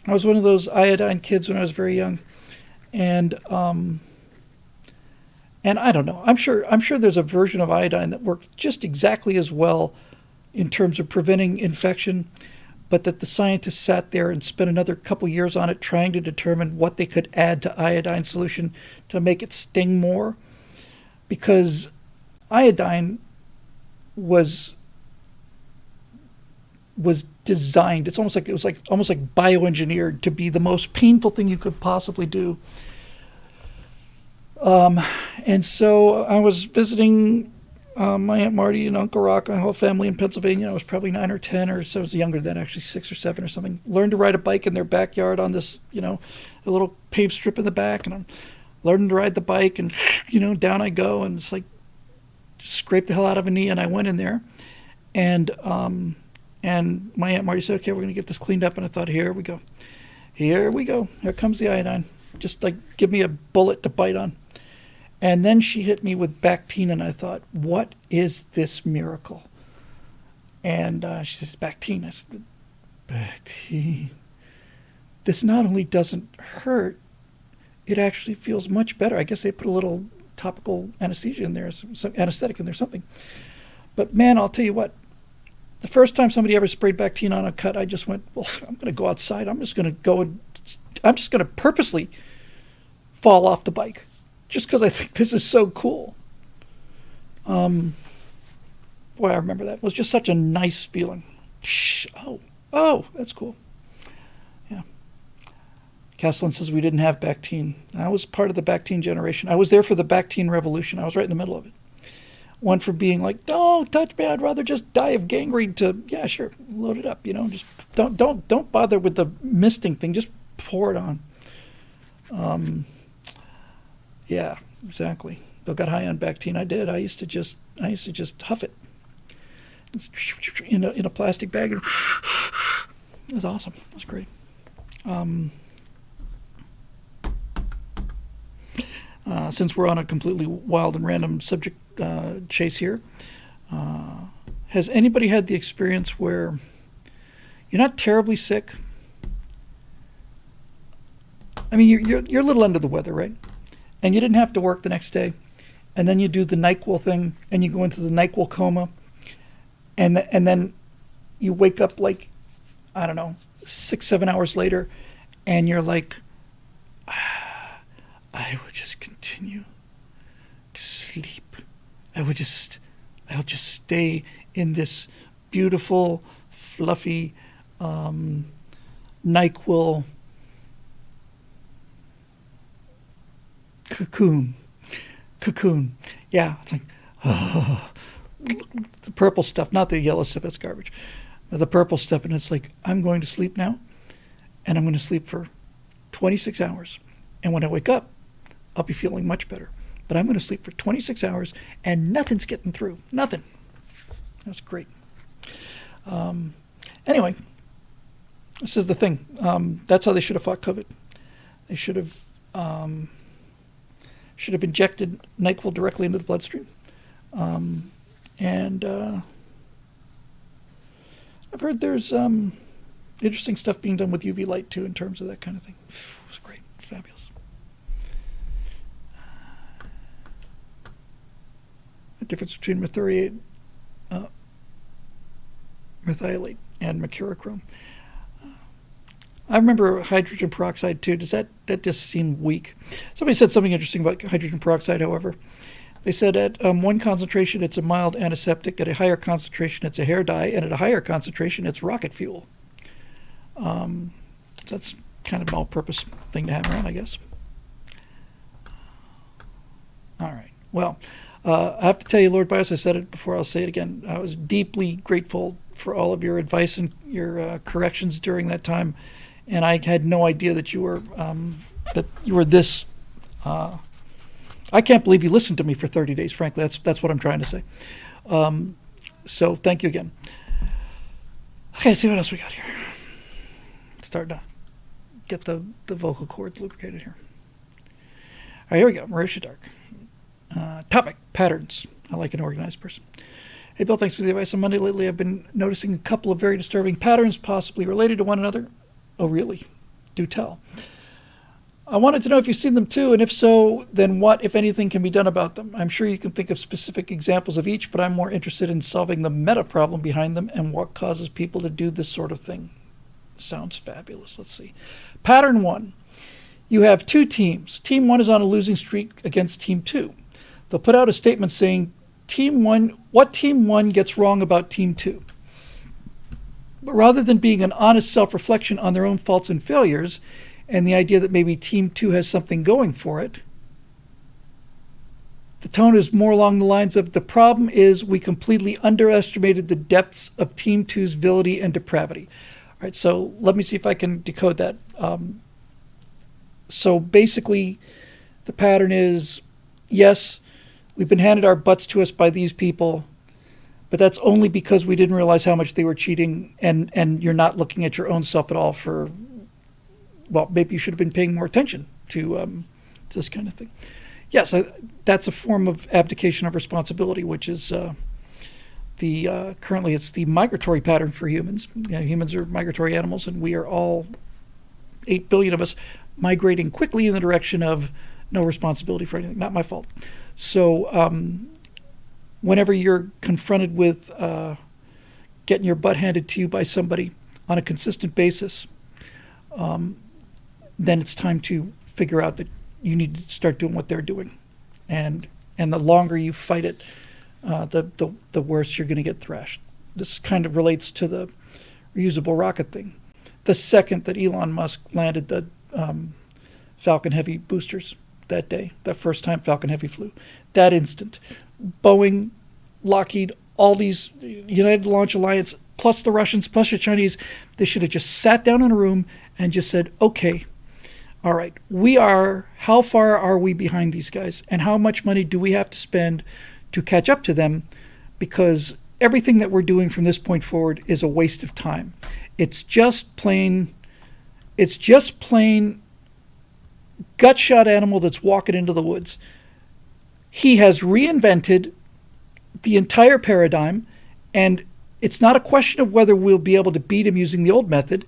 of those iodine kids when I was very young, and I don't know. I'm sure there's a version of iodine that works just exactly as well in terms of preventing infection, but that the scientists sat there and spent another couple years on it trying to determine what they could add to iodine solution to make it sting more, because iodine was designed. It's almost like bioengineered to be the most painful thing you could possibly do. And so I was visiting my Aunt Marty and Uncle Rock, my whole family in Pennsylvania. I was probably 9 or 10, or so I was younger than actually 6 or 7 or something. Learned to ride a bike in their backyard on this, a little paved strip in the back, and I'm learning to ride the bike, and down I go, and it's like scraped the hell out of a knee, and I went in there, and my Aunt Marty said, "Okay, we're going to get this cleaned up," and I thought, here we go, here comes the iodine, just like give me a bullet to bite on. And then she hit me with Bactine, and I thought, what is this miracle? And she says, Bactine. I said, Bactine. This not only doesn't hurt, it actually feels much better. I guess they put a little topical anesthesia in there, some anesthetic in there, something. But man, I'll tell you what, the first time somebody ever sprayed Bactine on a cut, I just went, well, I'm going to go outside. I'm just going to purposely fall off the bike, just because I think this is so cool. Boy, I remember that. It was just such a nice feeling. Oh, that's cool. Yeah. Castellan says we didn't have Bactine. I was part of the Bactine generation. I was there for the Bactine revolution. I was right in the middle of it. One for being like, don't touch me, I'd rather just die of gangrene, to, yeah, sure, load it up, just don't bother with the misting thing, just pour it on. Yeah, exactly. Bill got high on Bactine. I did. I used to just huff it in a plastic bag. It was awesome. It was great. Since we're on a completely wild and random subject chase here, has anybody had the experience where you're not terribly sick? I mean, you're a little under the weather, right? And you didn't have to work the next day, and then you do the NyQuil thing, and you go into the NyQuil coma, and then you wake up like, I don't know, 6-7 hours later, and you're like, I will just continue to sleep. I'll just stay in this beautiful, fluffy NyQuil cocoon. Yeah, it's like, the purple stuff, not the yellow stuff, that's garbage. The purple stuff, and it's like, I'm going to sleep now, and I'm going to sleep for 26 hours. And when I wake up, I'll be feeling much better. But I'm going to sleep for 26 hours, and nothing's getting through. Nothing. That's great. Anyway, this is the thing. That's how they should have fought COVID. They should have injected NyQuil directly into the bloodstream. And I've heard there's interesting stuff being done with UV light, too, in terms of that kind of thing. It was great. Fabulous. The difference between methylate and mercurochrome. I remember hydrogen peroxide too. Does that just seem weak? Somebody said something interesting about hydrogen peroxide, however. They said at one concentration it's a mild antiseptic, at a higher concentration it's a hair dye, and at a higher concentration it's rocket fuel. That's kind of an all-purpose thing to have around, I guess. All right. Well, I have to tell you, Lord Bias, I said it before, I'll say it again. I was deeply grateful for all of your advice and your corrections during that time. And I had no idea that you were this. I can't believe you listened to me for 30 days. Frankly, that's what I'm trying to say. So thank you again. Okay, let's see what else we got here. Starting to get the vocal cords lubricated here. right, here we go. Marisha Dark. Topic, patterns. I like an organized person. Hey, Bill, thanks for the advice on Monday. Lately, I've been noticing a couple of very disturbing patterns, possibly related to one another. Oh, really? Do tell. I wanted to know if you've seen them too, and if so, then what, if anything, can be done about them? I'm sure you can think of specific examples of each, but I'm more interested in solving the meta problem behind them and what causes people to do this sort of thing. Sounds fabulous. Let's see. Pattern 1. You have two teams. Team 1 is on a losing streak against Team 2. They'll put out a statement saying, what Team 1 gets wrong about Team 2. But rather than being an honest self-reflection on their own faults and failures, and the idea that maybe Team 2 has something going for it, the tone is more along the lines of, the problem is we completely underestimated the depths of Team 2's villainy and depravity. All right, so let me see if I can decode that. So basically, the pattern is, yes, we've been handed our butts to us by these people, but that's only because we didn't realize how much they were cheating, and you're not looking at your own self at all for, well, maybe you should have been paying more attention to this kind of thing. Yes, that's a form of abdication of responsibility, which is currently it's the migratory pattern for humans. Humans are migratory animals, and we are all 8 billion of us migrating quickly in the direction of no responsibility for anything. Not my fault. So whenever you're confronted with getting your butt handed to you by somebody on a consistent basis, then it's time to figure out that you need to start doing what they're doing. And the longer you fight it, the worse you're going to get thrashed. This kind of relates to the reusable rocket thing. The second that Elon Musk landed the Falcon Heavy boosters that day, that first time Falcon Heavy flew, that instant, Boeing, Lockheed, all these, United Launch Alliance, plus the Russians, plus the Chinese, they should have just sat down in a room and just said, okay, all right, how far are we behind these guys? And how much money do we have to spend to catch up to them? Because everything that we're doing from this point forward is a waste of time. It's just plain gut shot animal that's walking into the woods. He has reinvented the entire paradigm, and it's not a question of whether we'll be able to beat him using the old method.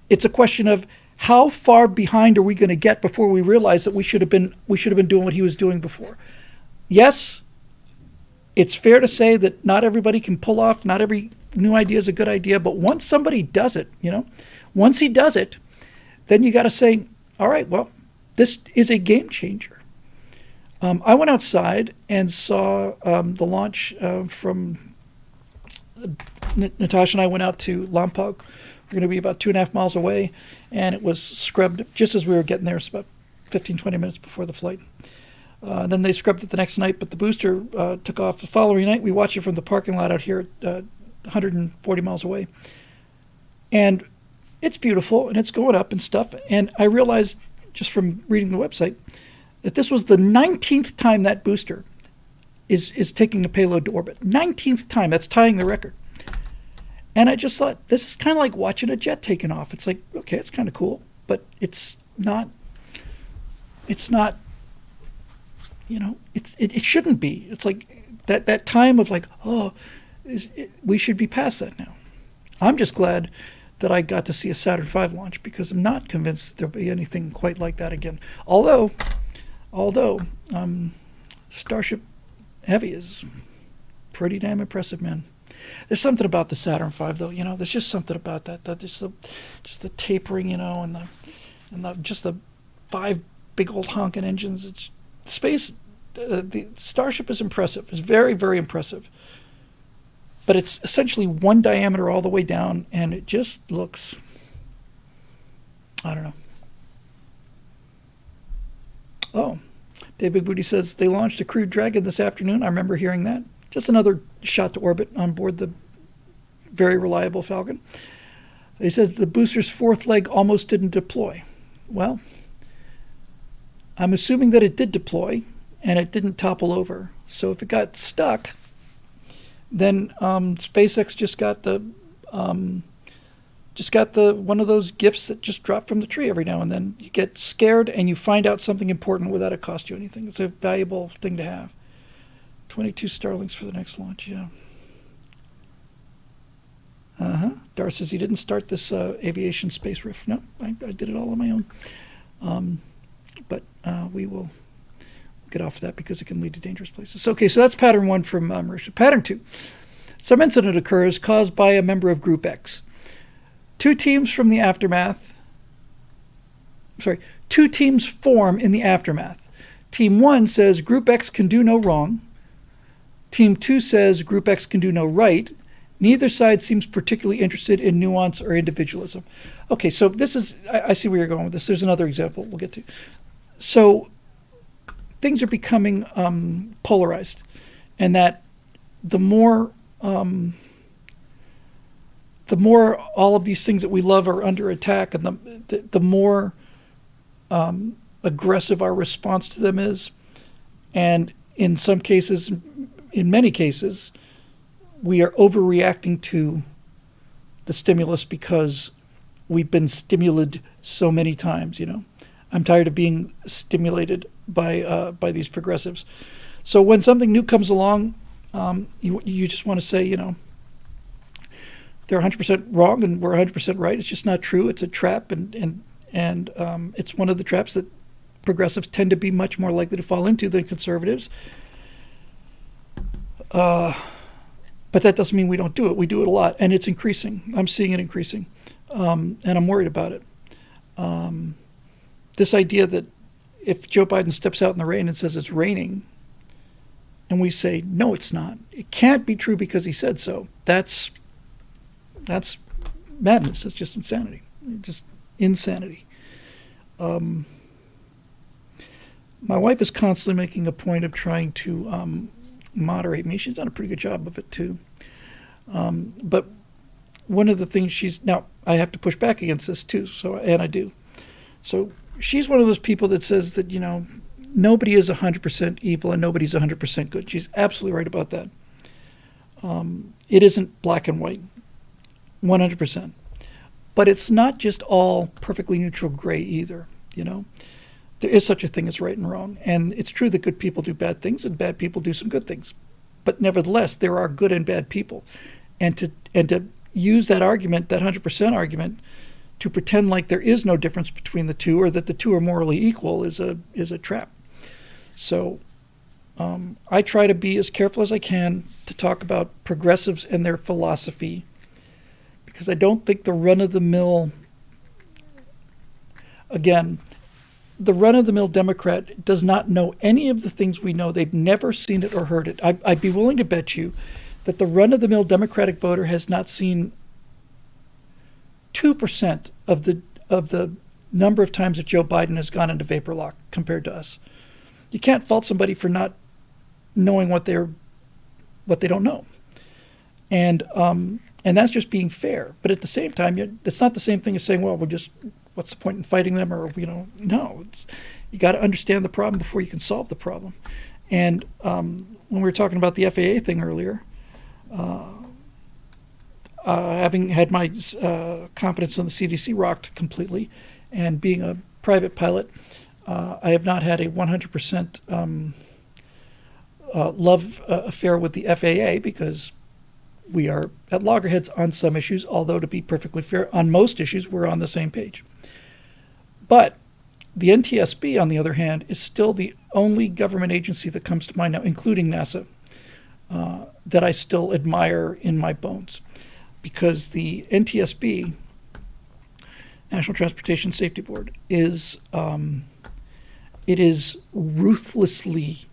It's a question of how far behind are we going to get before we realize that we should have been doing what he was doing before. Yes, it's fair to say that not everybody can pull off, not every new idea is a good idea, but once somebody does it, once he does it, then you got to say, all right, well, this is a game changer. I went outside and saw the launch from Natasha and I went out to Lompoc. We're going to be about 2.5 miles away, and it was scrubbed just as we were getting there. It's about 15, 20 minutes before the flight. Then they scrubbed it the next night, but the booster took off the following night. We watched it from the parking lot out here at 140 miles away. And it's beautiful, and it's going up and stuff. And I realized, just from reading the website, that this was the 19th time that booster is taking a payload to orbit. 19th time. That's tying the record. And I just thought, this is kind of like watching a jet taking off. It's like, okay, it's kind of cool, but it shouldn't be. It's like that time of like, we should be past that now. I'm just glad that I got to see a Saturn V launch, because I'm not convinced there'll be anything quite like that again. Although Starship Heavy is pretty damn impressive, man. There's something about the Saturn V, though. There's just something about that. Just the tapering, and the 5 big old honking engines. It's space. The Starship is impressive. It's very, very impressive. But it's essentially one diameter all the way down, and it just looks, I don't know. Oh, Dave Big Booty says they launched a Crew Dragon this afternoon. I remember hearing that. Just another shot to orbit on board the very reliable Falcon. He says the booster's 4th leg almost didn't deploy. Well, I'm assuming that it did deploy and it didn't topple over. So if it got stuck, then SpaceX just got the just got one of those gifts that just drop from the tree every now and then. You get scared and you find out something important without it cost you anything. It's a valuable thing to have. 22 Starlinks for the next launch, yeah. Dar says he didn't start this aviation space riff. No, I did it all on my own. But we will get off of that because it can lead to dangerous places. Okay, so that's pattern 1 from Marisha. Pattern 2. Some incident occurs caused by a member of Group X. Two teams form in the aftermath. Team 1 says Group X can do no wrong. Team 2 says Group X can do no right. Neither side seems particularly interested in nuance or individualism. Okay, so this is, I see where you're going with this. There's another example we'll get to. So things are becoming polarized, and that the more all of these things that we love are under attack, and the more aggressive our response to them is. And in some cases, in many cases, we are overreacting to the stimulus because we've been stimulated so many times, I'm tired of being stimulated by these progressives. So when something new comes along, you just want to say, they're 100% wrong and we're 100% right. It's just not true. It's a trap, and it's one of the traps that progressives tend to be much more likely to fall into than conservatives. But that doesn't mean we don't do it. We do it a lot, and it's increasing. I'm seeing it increasing, and I'm worried about it. This idea that if Joe Biden steps out in the rain and says it's raining, and we say, no, it's not, it can't be true because he said so, that's madness. It's just insanity. Just insanity. My wife is constantly making a point of trying to moderate me. She's done a pretty good job of it too. But one of the things now I have to push back against this too, and I do. So she's one of those people that says that, nobody is 100% evil and nobody's 100% good. She's absolutely right about that. It isn't black and white, 100%. But it's not just all perfectly neutral gray either, There is such a thing as right and wrong. And it's true that good people do bad things and bad people do some good things. But nevertheless, there are good and bad people. And to use that argument, that 100% argument, to pretend like there is no difference between the two or that the two are morally equal is a trap. So I try to be as careful as I can to talk about progressives and their philosophy, because I don't think the run-of-the-mill Democrat does not know any of the things we know. They've never seen it or heard it. I'd be willing to bet you that the run-of-the-mill Democratic voter has not seen 2% of the number of times that Joe Biden has gone into vapor lock compared to us. You can't fault somebody for not knowing what they don't know, and that's just being fair. But at the same time, it's not the same thing as saying, well, what's the point in fighting them? Or no, you got to understand the problem before you can solve the problem. And when we were talking about the FAA thing earlier, having had my confidence in the CDC rocked completely, and being a private pilot, I have not had a 100% love affair with the FAA, because we are at loggerheads on some issues, although to be perfectly fair, on most issues, we're on the same page. But the NTSB, on the other hand, is still the only government agency that comes to mind now, including NASA, that I still admire in my bones. Because the NTSB, National Transportation Safety Board, is ruthlessly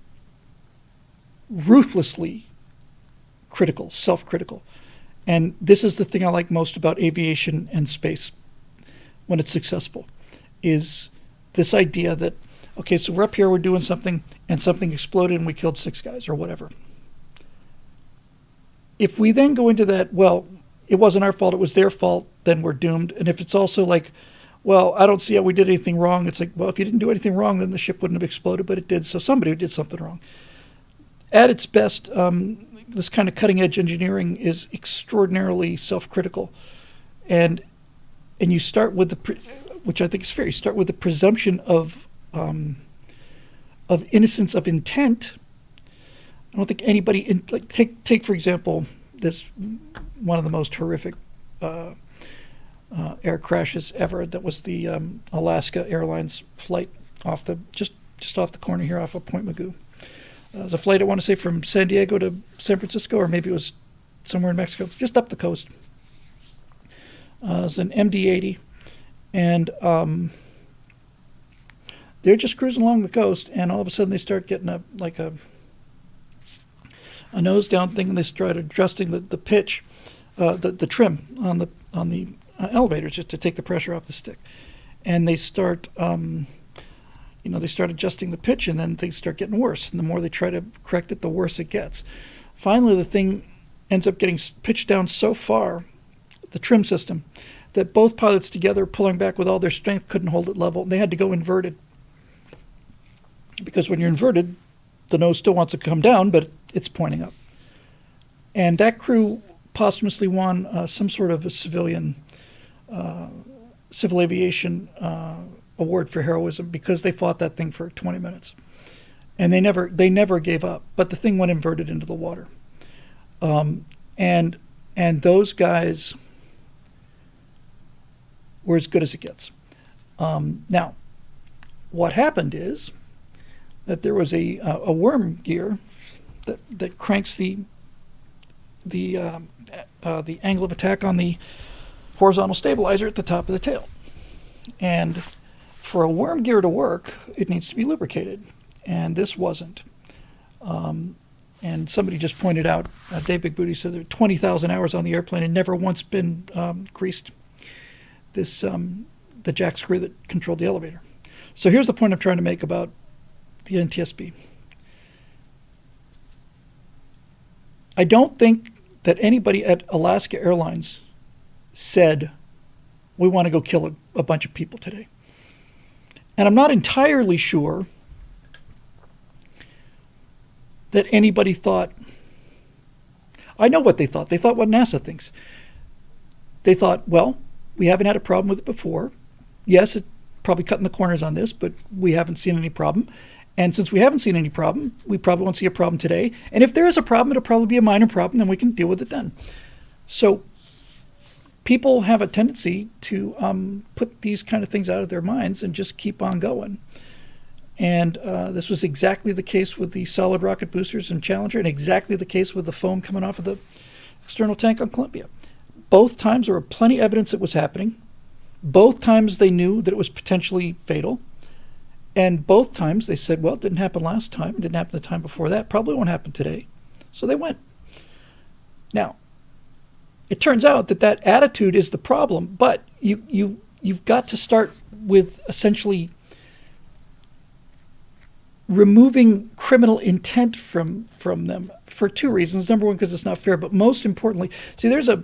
critical, self-critical. And this is the thing I like most about aviation and space when it's successful, is this idea that, okay, so we're up here, we're doing something, and something exploded and we killed 6 guys or whatever. If we then go into that, well, it wasn't our fault, it was their fault, then we're doomed. And if it's also like, well, I don't see how we did anything wrong, it's like, well, if you didn't do anything wrong, then the ship wouldn't have exploded, but it did, so somebody did something wrong. At its best, this kind of cutting-edge engineering is extraordinarily self-critical. And and you start with which I think is fair. You start with the presumption of innocence of intent. I don't think anybody take for example this one of the most horrific air crashes ever. That was the Alaska Airlines flight off the just off the corner here off of Point Mugu. It was a flight, I want to say, from San Diego to San Francisco, or maybe it was somewhere in Mexico, just up the coast. It was an MD-80, and they're just cruising along the coast, and all of a sudden they start getting a nose down thing, and they start adjusting the pitch, the trim on the elevators just to take the pressure off the stick, and they start. They start adjusting the pitch, and then things start getting worse. And the more they try to correct it, the worse it gets. Finally, the thing ends up getting pitched down so far, the trim system, that both pilots together, pulling back with all their strength, couldn't hold it level. They had to go inverted. Because when you're inverted, the nose still wants to come down, but it's pointing up. And that crew posthumously won some sort of a civil aviation award for heroism, because they fought that thing for 20 minutes, and they never gave up. But the thing went inverted into the water, and those guys were as good as it gets. Now, what happened is that there was a worm gear that cranks the angle of attack on the horizontal stabilizer at the top of the tail, and for a worm gear to work, it needs to be lubricated, and this wasn't. And somebody just pointed out, Dave Big Booty said there were 20,000 hours on the airplane and never once been greased. The jack screw that controlled the elevator. So here's the point I'm trying to make about the NTSB. I don't think that anybody at Alaska Airlines said, we want to go kill a bunch of people today. And I'm not entirely sure that anybody thought, I know what they thought. They thought what NASA thinks. They thought, well, we haven't had a problem with it before. Yes, it's probably cutting the corners on this, but we haven't seen any problem. And since we haven't seen any problem, we probably won't see a problem today. And if there is a problem, it'll probably be a minor problem, then we can deal with it then. So people have a tendency to put these kind of things out of their minds and just keep on going. And this was exactly the case with the solid rocket boosters and Challenger, and exactly the case with the foam coming off of the external tank on Columbia. Both times there were plenty of evidence it was happening. Both times they knew that it was potentially fatal. And both times they said, well, it didn't happen last time. It didn't happen the time before that. Probably won't happen today. So they went. Now, it turns out that attitude is the problem, but you've got to start with essentially removing criminal intent from them for two reasons. Number one, because it's not fair, but most importantly, see, there was a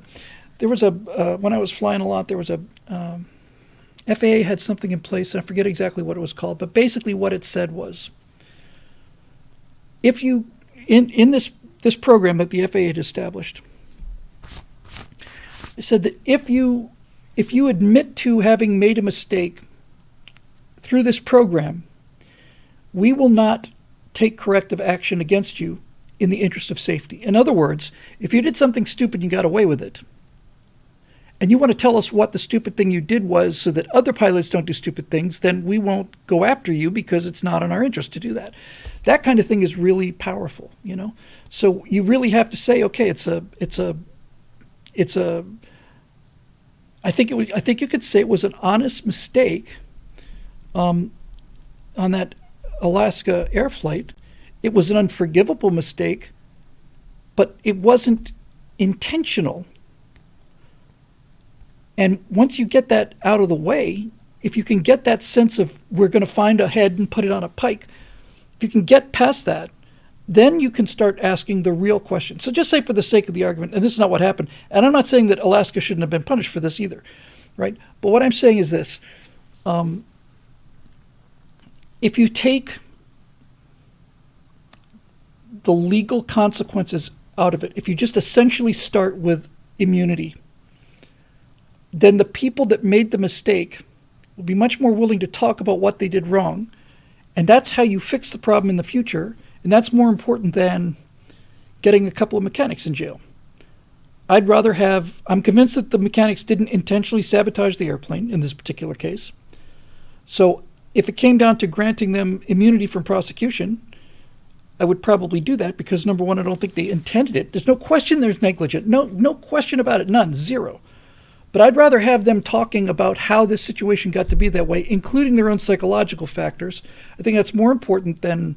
when I was flying a lot, there was a FAA had something in place, and I forget exactly what it was called, but basically what it said was, if you in this program that the FAA had established, it said that if you admit to having made a mistake through this program, we will not take corrective action against you in the interest of safety. In other words, if you did something stupid and you got away with it, and you want to tell us what the stupid thing you did was so that other pilots don't do stupid things, then we won't go after you because it's not in our interest to do that. That kind of thing is really powerful, you know? So you really have to say, okay, I think you could say it was an honest mistake on that Alaska air flight. It was an unforgivable mistake, but it wasn't intentional. And once you get that out of the way, if you can get that sense of we're going to find a head and put it on a pike, if you can get past that, then you can start asking the real question. So just say, for the sake of the argument, and this is not what happened, and I'm not saying that Alaska shouldn't have been punished for this either, right? But what I'm saying is this. If you take the legal consequences out of it, if you just essentially start with immunity, then the people that made the mistake will be much more willing to talk about what they did wrong. And that's how you fix the problem in the future. And that's more important than getting a couple of mechanics in jail. I'm convinced that the mechanics didn't intentionally sabotage the airplane in this particular case. So if it came down to granting them immunity from prosecution, I would probably do that because, number one, I don't think they intended it. There's no question there's negligent. No question about it. None. Zero. But I'd rather have them talking about how this situation got to be that way, including their own psychological factors. I think that's more important than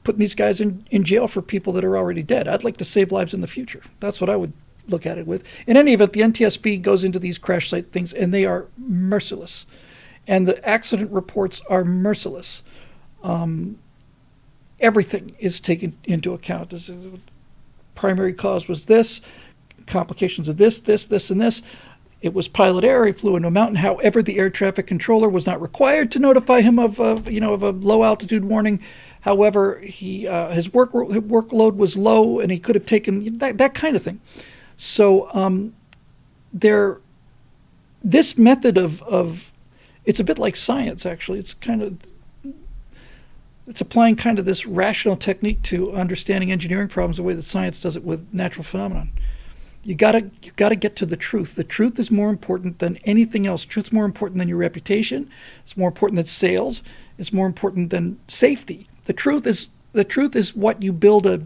putting these guys in jail for people that are already dead. I'd like to save lives in the future. That's what I would look at it with. In any event, the NTSB goes into these crash site things, and they are merciless. And the accident reports are merciless. Everything is taken into account. The primary cause was this, complications of this, and this. It was pilot error. He flew into a mountain. However, the air traffic controller was not required to notify him of a low altitude warning. However, his workload was low, and he could have taken that kind of thing. So this method of it's a bit like science, actually. It's applying kind of this rational technique to understanding engineering problems the way that science does it with natural phenomenon. You gotta get to the truth. The truth is more important than anything else. Truth's more important than your reputation. It's more important than sales. It's more important than safety. The truth is what you build a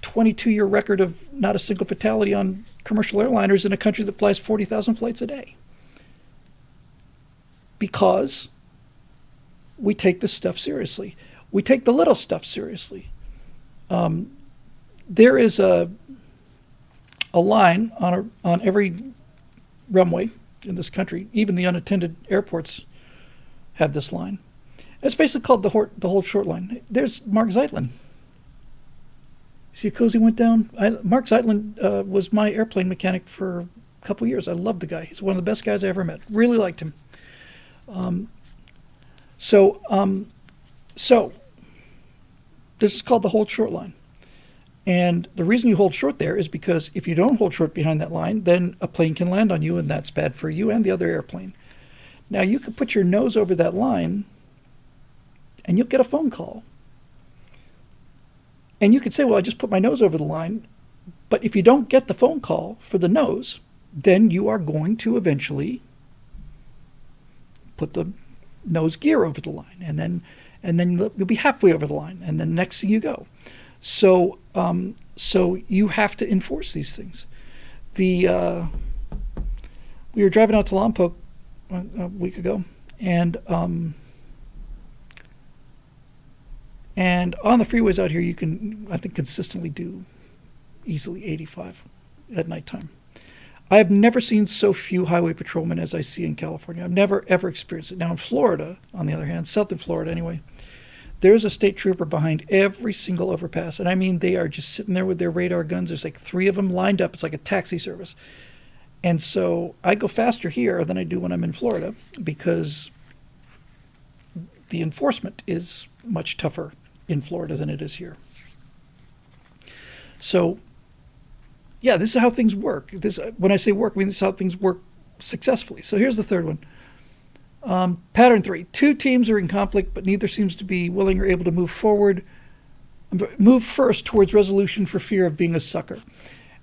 22-year record of not a single fatality on commercial airliners in a country that flies 40,000 flights a day. Because we take this stuff seriously. We take the little stuff seriously. There is a line on every runway in this country. Even the unattended airports have this line. It's basically called the whole short line. There's Mark Zeitlin. See how cozy went down? Mark Zeitlin was my airplane mechanic for a couple years. I love the guy. He's one of the best guys I ever met. Really liked him. So this is called the hold short line. And the reason you hold short there is because if you don't hold short behind that line, then a plane can land on you, and that's bad for you and the other airplane. Now, you could put your nose over that line, and you'll get a phone call. And you could say, well, I just put my nose over the line. But if you don't get the phone call for the nose, then you are going to eventually put the nose gear over the line. And then you'll be halfway over the line. And then next thing you go. So you have to enforce these things. We were driving out to Lompoc a week ago, and on the freeways out here, you can, I think, consistently do easily 85 at nighttime. I have never seen so few highway patrolmen as I see in California. I've never, ever experienced it. Now, in Florida, on the other hand, southern Florida anyway, there's a state trooper behind every single overpass. And I mean, they are just sitting there with their radar guns. There's like 3 of them lined up. It's like a taxi service. And so I go faster here than I do when I'm in Florida because the enforcement is much tougher in Florida than it is here. So, yeah, this is how things work. When I say work, I mean this is how things work successfully. So here's the third one. Pattern 3. 2 teams are in conflict, but neither seems to be willing or able to move first towards resolution for fear of being a sucker.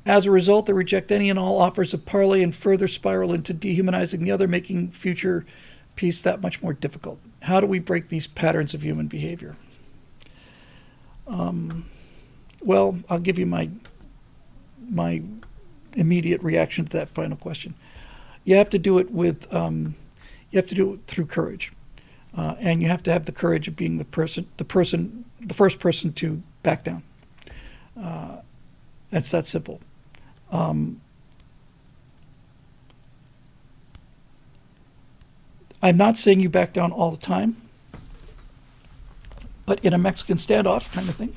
As a result, they reject any and all offers of parley and further spiral into dehumanizing the other, making future peace that much more difficult. How do we break these patterns of human behavior? Well, I'll give you my immediate reaction to that final question. You have to do it with you have to do it through courage, and you have to have the courage of being the first person to back down. That's that simple. I'm not saying you back down all the time, but in a Mexican standoff kind of thing,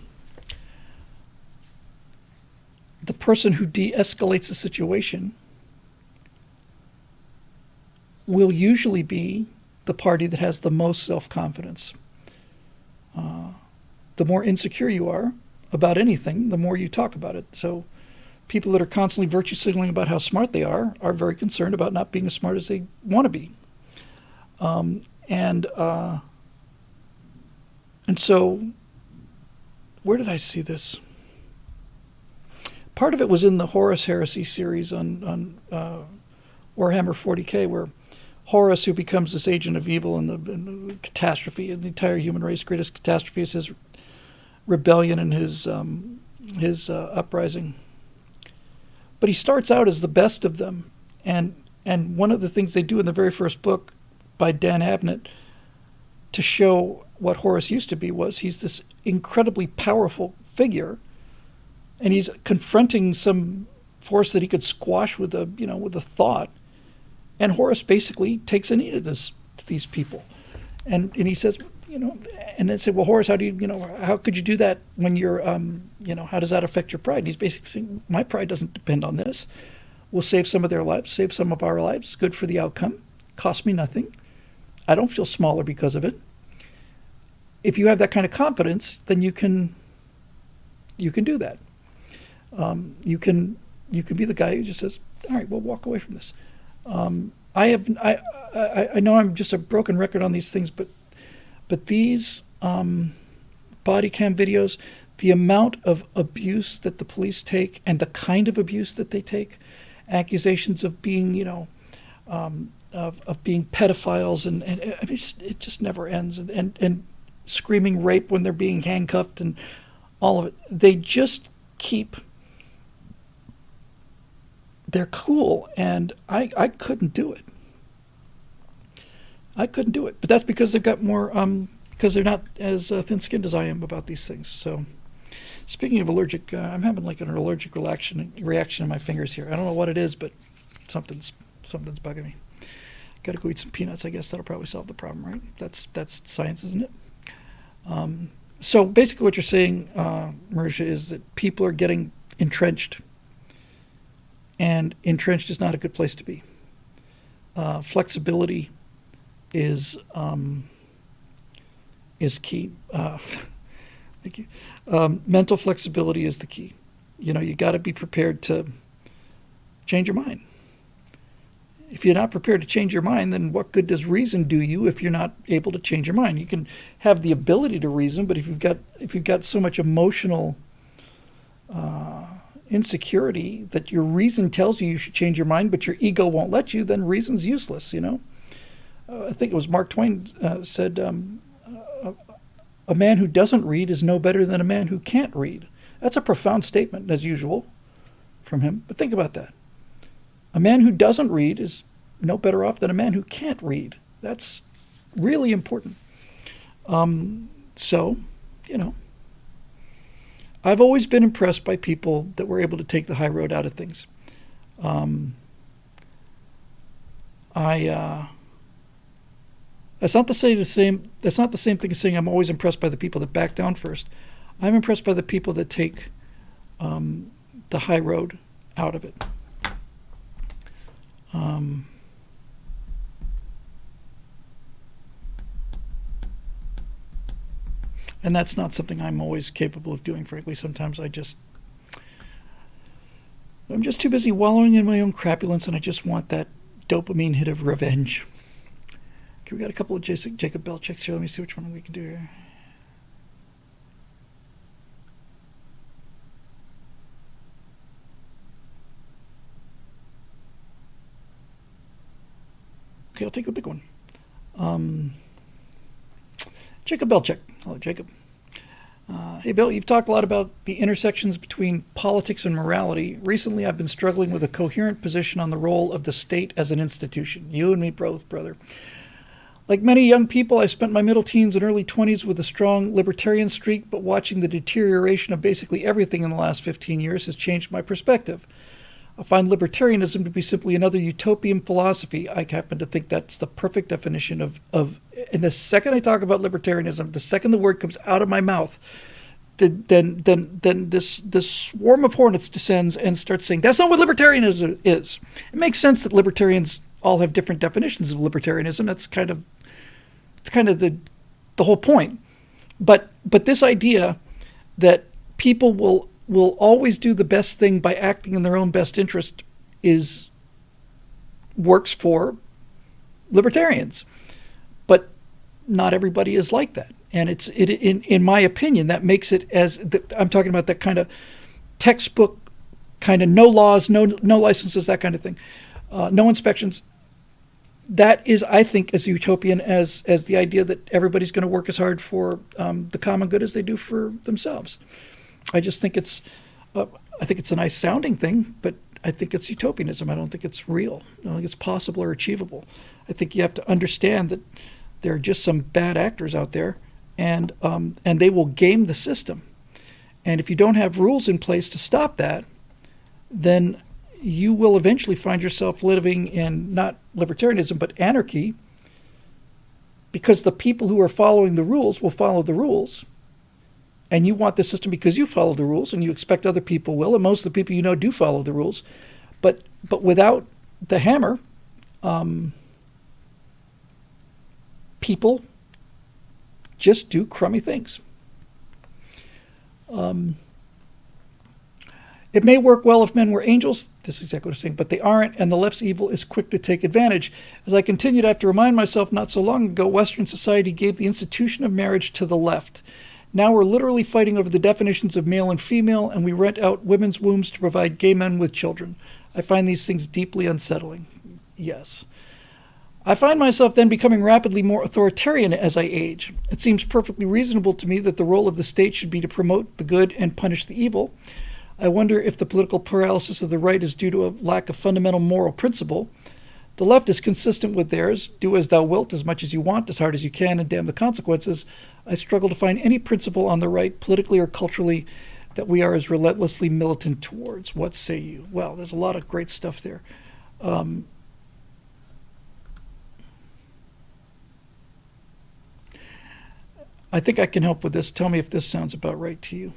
the person who de-escalates the situation will usually be the party that has the most self-confidence. The more insecure you are about anything, the more you talk about it. So People that are constantly virtue signaling about how smart they are very concerned about not being as smart as they want to be. And so, where did I see this? Part of it was in the Horus Heresy series on Warhammer 40K, where Horus, who becomes this agent of evil and the catastrophe, and the entire human race, greatest catastrophe is his rebellion and his uprising. But he starts out as the best of them, and one of the things they do in the very first book by Dan Abnett to show what Horus used to be was he's this incredibly powerful figure, and he's confronting some force that he could squash with a thought. And Horus basically takes a knee to these people, and he says, and then say, well, Horus, how could you do that when you're, how does that affect your pride? And he's basically saying, my pride doesn't depend on this. We'll save some of their lives, save some of our lives. Good for the outcome. Cost me nothing. I don't feel smaller because of it. If you have that kind of confidence, then you can do that. You can be the guy who just says, all right, we'll walk away from this. I know I'm just a broken record on these things, but these body cam videos, the amount of abuse that the police take and the kind of abuse that they take, accusations of being, of being pedophiles, and it just never ends, and screaming rape when they're being handcuffed and all of it. They just keep. They're cool, and I couldn't do it. I couldn't do it, but that's because they've got more, because they're not as thin-skinned as I am about these things. So, speaking of allergic, I'm having like an allergic reaction in my fingers here. I don't know what it is, but something's bugging me. Got to go eat some peanuts. I guess that'll probably solve the problem, right? That's science, isn't it? So basically, what you're saying, Marisha, is that people are getting entrenched. And entrenched is not a good place to be. Flexibility is key. Thank you. Mental flexibility is the key. You got to be prepared to change your mind. If you're not prepared to change your mind, then what good does reason do you if you're not able to change your mind? You can have the ability to reason, but if you've got so much emotional insecurity that your reason tells you should change your mind, but your ego won't let you, then reason's useless. I think it was Mark Twain said, a man who doesn't read is no better than a man who can't read. That's a profound statement, as usual, from him. But think about that. A man who doesn't read is no better off than a man who can't read. That's really important. So, I've always been impressed by people that were able to take the high road out of things. That's not the same thing as saying I'm always impressed by the people that back down first. I'm impressed by the people that take the high road out of it. And that's not something I'm always capable of doing, frankly. Sometimes I'm just too busy wallowing in my own crapulence, and I just want that dopamine hit of revenge. Okay, we got a couple of Jacob Bell checks here. Let me see which one we can do here. Okay, I'll take the big one. Jacob Bell check. Hello, Jacob. Hey, Bill, you've talked a lot about the intersections between politics and morality. Recently, I've been struggling with a coherent position on the role of the state as an institution. You and me both, brother. Like many young people, I spent my middle teens and early 20s with a strong libertarian streak, but watching the deterioration of basically everything in the last 15 years has changed my perspective. I find libertarianism to be simply another utopian philosophy. I happen to think that's the perfect definition of and the second I talk about libertarianism, the second the word comes out of my mouth, then this swarm of hornets descends and starts saying, that's not what libertarianism is. It makes sense that libertarians all have different definitions of libertarianism. It's kind of the whole point. But this idea that people will will always do the best thing by acting in their own best interest works for libertarians. But not everybody is like that. And in my opinion, that makes it I'm talking about that kind of textbook, kind of no laws, no licenses, that kind of thing, no inspections. That is, I think, as utopian as the idea that everybody's going to work as hard for the common good as they do for themselves. I just think it's a nice sounding thing, but I think it's utopianism. I don't think it's real. I don't think it's possible or achievable. I think you have to understand that there are just some bad actors out there, and they will game the system. And if you don't have rules in place to stop that, then you will eventually find yourself living in not libertarianism, but anarchy, because the people who are following the rules will follow the rules. And you want the system because you follow the rules, and you expect other people will, and most of the people you know do follow the rules. But without the hammer, people just do crummy things. It may work well if men were angels. This is exactly what I'm saying, but they aren't, and the left's evil is quick to take advantage. As I continued, I have to remind myself, not so long ago, Western society gave the institution of marriage to the left. Now we're literally fighting over the definitions of male and female, and we rent out women's wombs to provide gay men with children. I find these things deeply unsettling. Yes. I find myself then becoming rapidly more authoritarian as I age. It seems perfectly reasonable to me that the role of the state should be to promote the good and punish the evil. I wonder if the political paralysis of the right is due to a lack of fundamental moral principle. The left is consistent with theirs, do as thou wilt, as much as you want, as hard as you can, and damn the consequences. I struggle to find any principle on the right, politically or culturally, that we are as relentlessly militant towards. What say you? Well, there's a lot of great stuff there. I think I can help with this. Tell me if this sounds about right to you.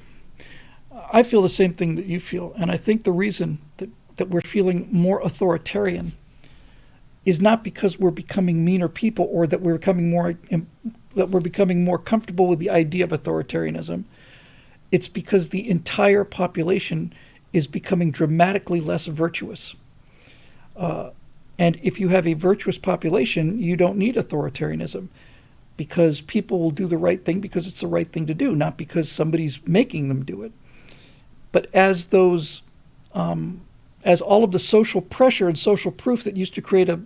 I feel the same thing that you feel, and I think the reason that we're feeling more authoritarian is not because we're becoming meaner people, or that we're becoming more comfortable with the idea of authoritarianism. It's because the entire population is becoming dramatically less virtuous. And if you have a virtuous population, you don't need authoritarianism, because people will do the right thing because it's the right thing to do, not because somebody's making them do it. But as all of the social pressure and social proof that used to create a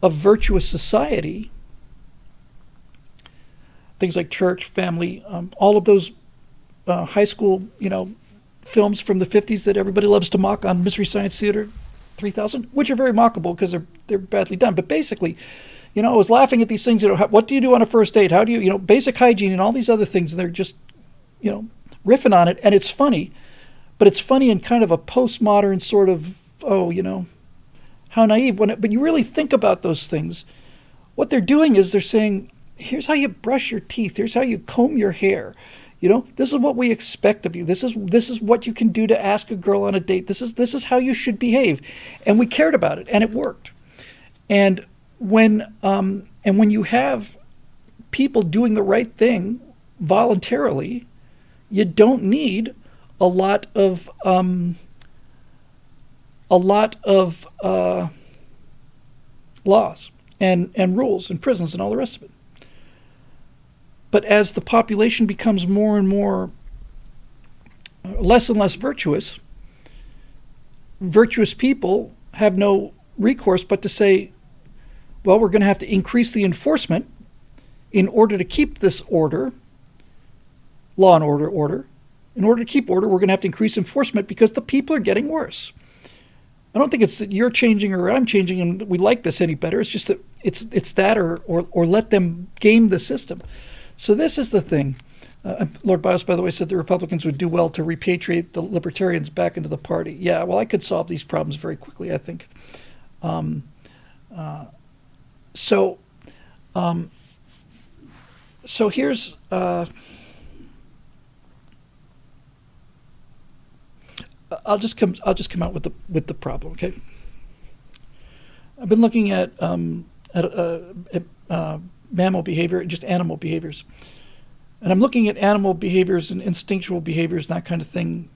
virtuous society, things like church, family, all of those high school, films from the 50s that everybody loves to mock on Mystery Science Theater 3000, which are very mockable because they're badly done. But basically, I was laughing at these things. What do you do on a first date? How do you, basic hygiene and all these other things. And they're just, riffing on it, and it's funny, but it's funny in kind of a postmodern sort of, how naive. But you really think about those things, what they're doing is they're saying, here's how you brush your teeth, here's how you comb your hair. This is what we expect of you. This is what you can do to ask a girl on a date. This is how you should behave. And we cared about it, and it worked. And when you have people doing the right thing voluntarily, you don't need a lot of laws and rules and prisons and all the rest of it. But as the population becomes more and more, less and less virtuous people have no recourse but to say, well, we're going to have to increase the enforcement in order to keep this order, law and order. In order to keep order, we're going to have to increase enforcement because the people are getting worse. I don't think it's that you're changing or I'm changing and we like this any better. It's just that it's that or let them game the system. So this is the thing. Lord Bios, by the way, said the Republicans would do well to repatriate the libertarians back into the party. Yeah, well, I could solve these problems very quickly, I think. So here's I'll just come out with the problem. Okay, I've been looking at mammal behavior, just animal behaviors, and I'm looking at animal behaviors and instinctual behaviors and that kind of thing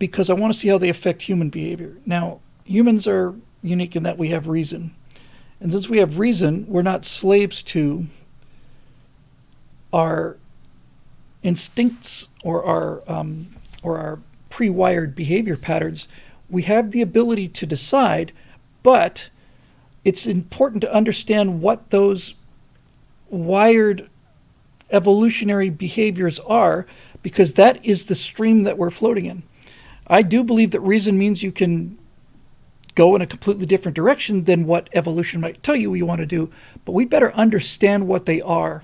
because I want to see how they affect human behavior. Now, humans are unique in that we have reason. And since we have reason, we're not slaves to our instincts or our pre-wired behavior patterns. We have the ability to decide, but it's important to understand what those wired evolutionary behaviors are, because that is the stream that we're floating in. I do believe that reason means you can go in a completely different direction than what evolution might tell you want to do, but we better understand what they are,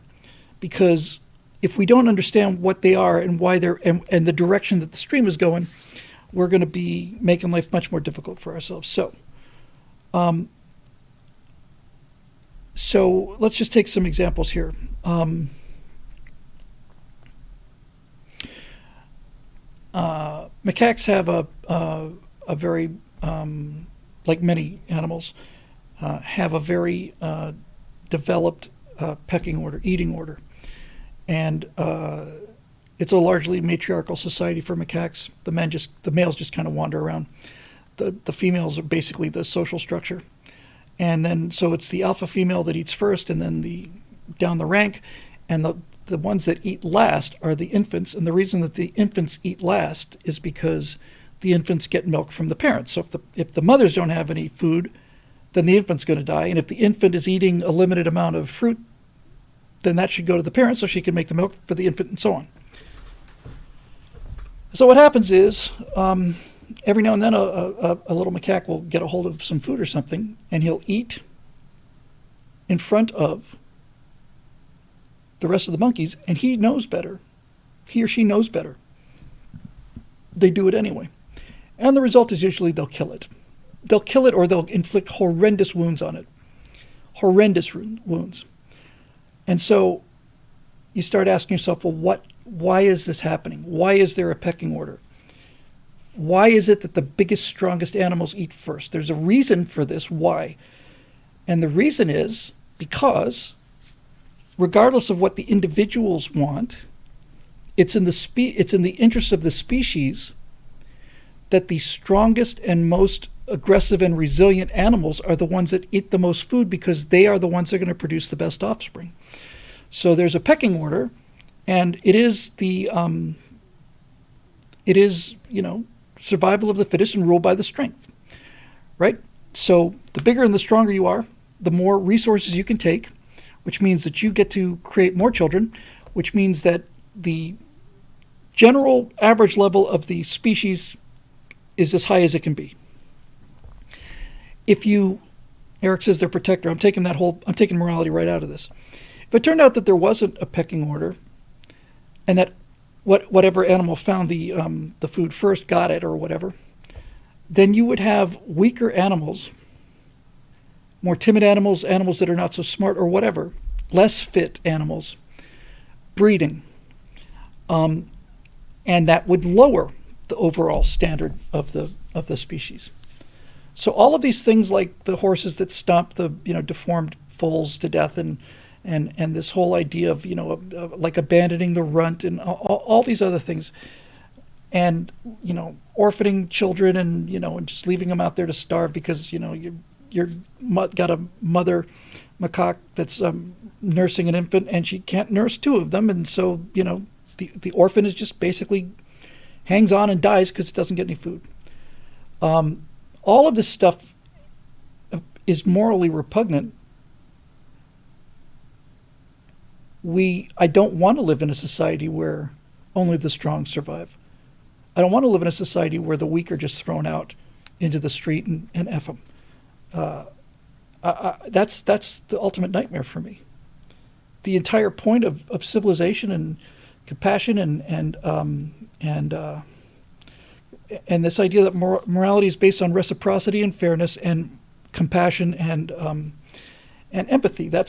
because if we don't understand what they are and why they're and the direction that the stream is going, we're going to be making life much more difficult for ourselves. So let's just take some examples here. Macaques have a very, like many animals, have a very developed pecking order, eating order. And it's a largely matriarchal society for macaques. The males just kind of wander around. The females are basically the social structure. And then, so it's the alpha female that eats first, and then down the rank, and the ones that eat last are the infants. And the reason that the infants eat last is because the infants get milk from the parents. So if the mothers don't have any food, then the infant's going to die. And if the infant is eating a limited amount of fruit, then that should go to the parents so she can make the milk for the infant, and so on. So what happens is, every now and then a little macaque will get a hold of some food or something, and he'll eat in front of the rest of the monkeys, and he knows better. He or she knows better. They do it anyway. And the result is usually they'll kill it. They'll kill it, or they'll inflict horrendous wounds on it. Horrendous wounds. And so you start asking yourself, well, why is this happening? Why is there a pecking order? Why is it that the biggest, strongest animals eat first? There's a reason for this. Why? And the reason is because, regardless of what the individuals want, it's in the interest of the species that the strongest and most aggressive and resilient animals are the ones that eat the most food, because they are the ones that are going to produce the best offspring. So there's a pecking order, and it is survival of the fittest and rule by the strength, right? So the bigger and the stronger you are, the more resources you can take, which means that you get to create more children, which means that the general average level of the species is as high as it can be. Eric says they're protector. I'm taking morality right out of this. If it turned out that there wasn't a pecking order, and that whatever animal found the food first got it or whatever, then you would have weaker animals, more timid animals, animals that are not so smart or whatever, less fit animals breeding. And that would lower the overall standard of the species. So all of these things, like the horses that stomp the deformed foals to death, and this whole idea of like abandoning the runt, and all these other things, and orphaning children, and just leaving them out there to starve because you're got a mother macaque that's nursing an infant, and she can't nurse two of them, and so the orphan is just basically hangs on and dies because it doesn't get any food. All of this stuff is morally repugnant. I don't want to live in a society where only the strong survive. I don't want to live in a society where the weak are just thrown out into the street and F them. That's the ultimate nightmare for me. The entire point of civilization and compassion and this idea that morality is based on reciprocity and fairness and compassion and empathy. I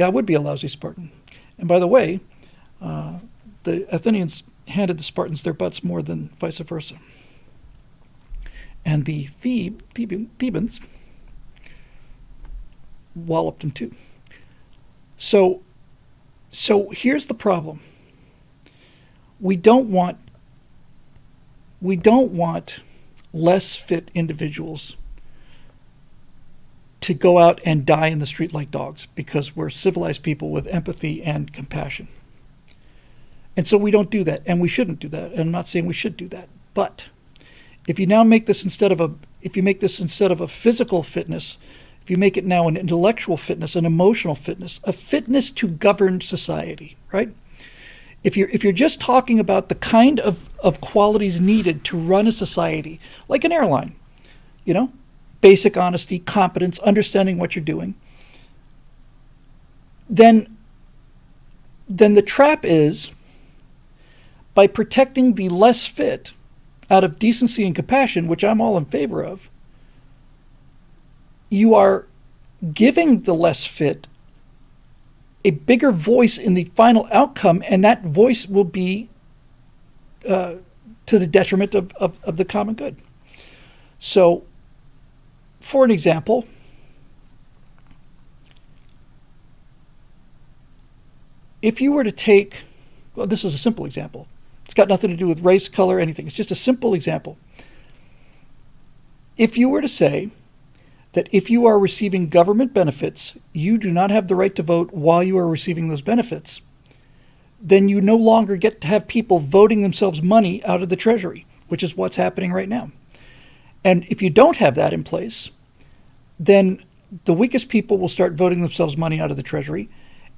would be a lousy Spartan. And by the way, the Athenians handed the Spartans their butts more than vice versa. And the Thebans walloped them too. So here's the problem. We don't want We don't want less fit individuals to go out and die in the street like dogs, because we're civilized people with empathy and compassion. And so we don't do that, and we shouldn't do that. And I'm not saying we should do that. But if you now make this instead of a physical fitness, if you make it now an intellectual fitness, an emotional fitness, a fitness to govern society, right? If you're just talking about the kind of qualities needed to run a society, like an airline, basic honesty, competence, understanding what you're doing, then the trap is, by protecting the less fit out of decency and compassion, which I'm all in favor of, you are giving the less fit a bigger voice in the final outcome, and that voice will be to the detriment of the common good. So, for an example, if you were to take, well, this is a simple example. It's got nothing to do with race, color, anything. It's just a simple example. If you were to say that if you are receiving government benefits, you do not have the right to vote while you are receiving those benefits, then you no longer get to have people voting themselves money out of the Treasury, which is what's happening right now. And if you don't have that in place, then the weakest people will start voting themselves money out of the Treasury.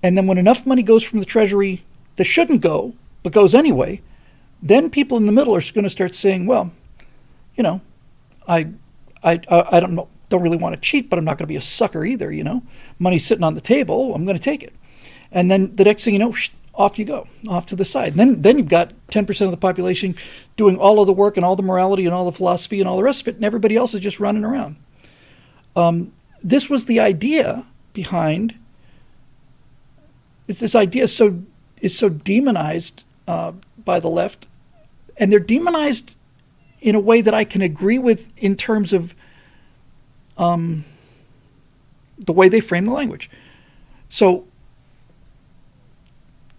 And then when enough money goes from the Treasury that shouldn't go, but goes anyway, then people in the middle are going to start saying, well, I don't really want to cheat, but I'm not going to be a sucker either, Money's sitting on the table, I'm going to take it. And then the next thing you know, off you go, off to the side. Then you've got 10% of the population doing all of the work and all the morality and all the philosophy and all the rest of it, and everybody else is just running around. This was the idea behind. This idea is so demonized by the left, and they're demonized in a way that I can agree with in terms of the way they frame the language. So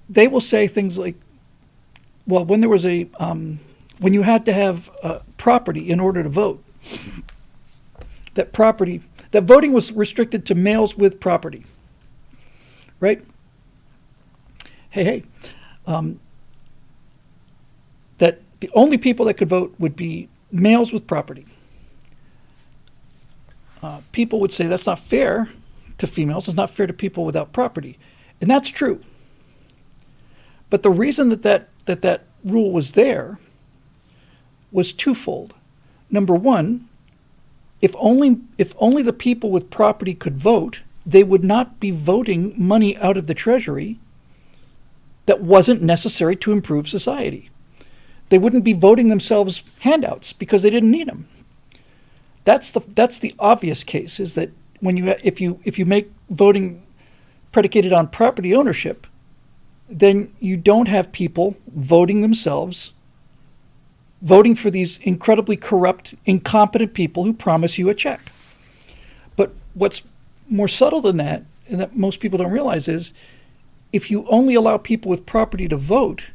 they will say things like, well, when there was when you had to have property in order to vote, that voting was restricted to males with property, right? Hey, that the only people that could vote would be males with property. People would say that's not fair to females, it's not fair to people without property. And that's true. But the reason that rule was there was twofold. Number one, if only the people with property could vote, they would not be voting money out of the Treasury that wasn't necessary to improve society. They wouldn't be voting themselves handouts because they didn't need them. That's the obvious case, is that if you make voting predicated on property ownership, then you don't have people voting themselves, voting for these incredibly corrupt, incompetent people who promise you a check. But what's more subtle than that, and that most people don't realize, is if you only allow people with property to vote,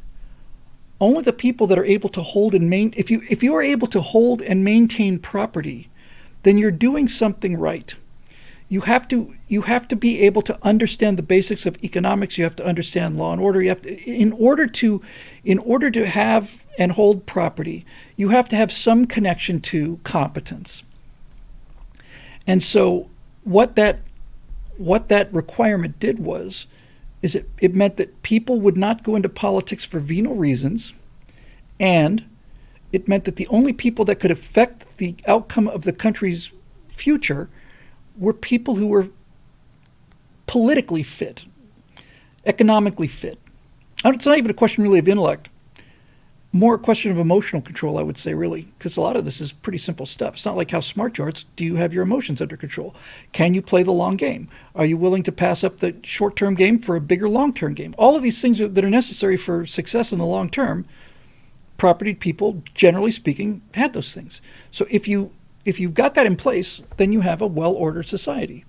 only the people that are able to hold and if you are able to hold and maintain property, then you're doing something right. You have to be able to understand the basics of economics. You have to understand law and order. In order to have and hold property, you have to have some connection to competence. And so what that requirement did is it meant that people would not go into politics for venal reasons, and it meant that the only people that could affect the outcome of the country's future were people who were politically fit, economically fit. It's not even a question really of intellect, more a question of emotional control, I would say, really, because a lot of this is pretty simple stuff. It's not like how smart you are. It's, do you have your emotions under control? Can you play the long game? Are you willing to pass up the short-term game for a bigger long-term game? All of these things that are necessary for success in the long term, property people, generally speaking, had those things. So if you've got that in place, then you have a well-ordered society.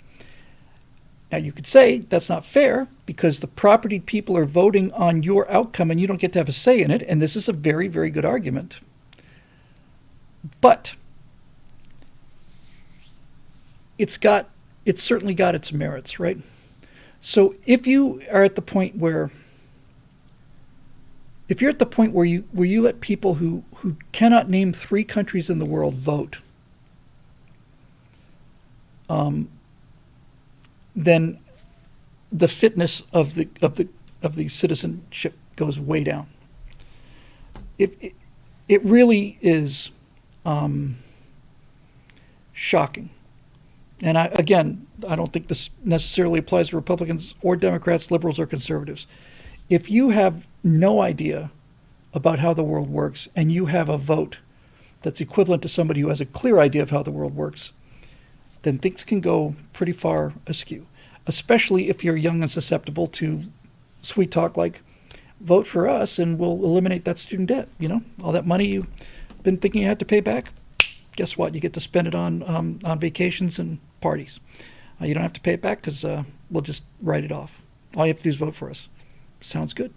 Now, you could say that's not fair because the property people are voting on your outcome and you don't get to have a say in it, and this is a very, very good argument. But it's certainly got its merits, right? So if you are at the point where you let people who cannot name 3 countries in the world vote, then the fitness of the citizenship goes way down. It really is shocking. And I don't think this necessarily applies to Republicans or Democrats, liberals or conservatives. If you have no idea about how the world works and you have a vote that's equivalent to somebody who has a clear idea of how the world works, then things can go pretty far askew, especially if you're young and susceptible to sweet talk like, vote for us and we'll eliminate that student debt. All that money you've been thinking you had to pay back, guess what? You get to spend it on vacations and parties. You don't have to pay it back because we'll just write it off. All you have to do is vote for us. Sounds good.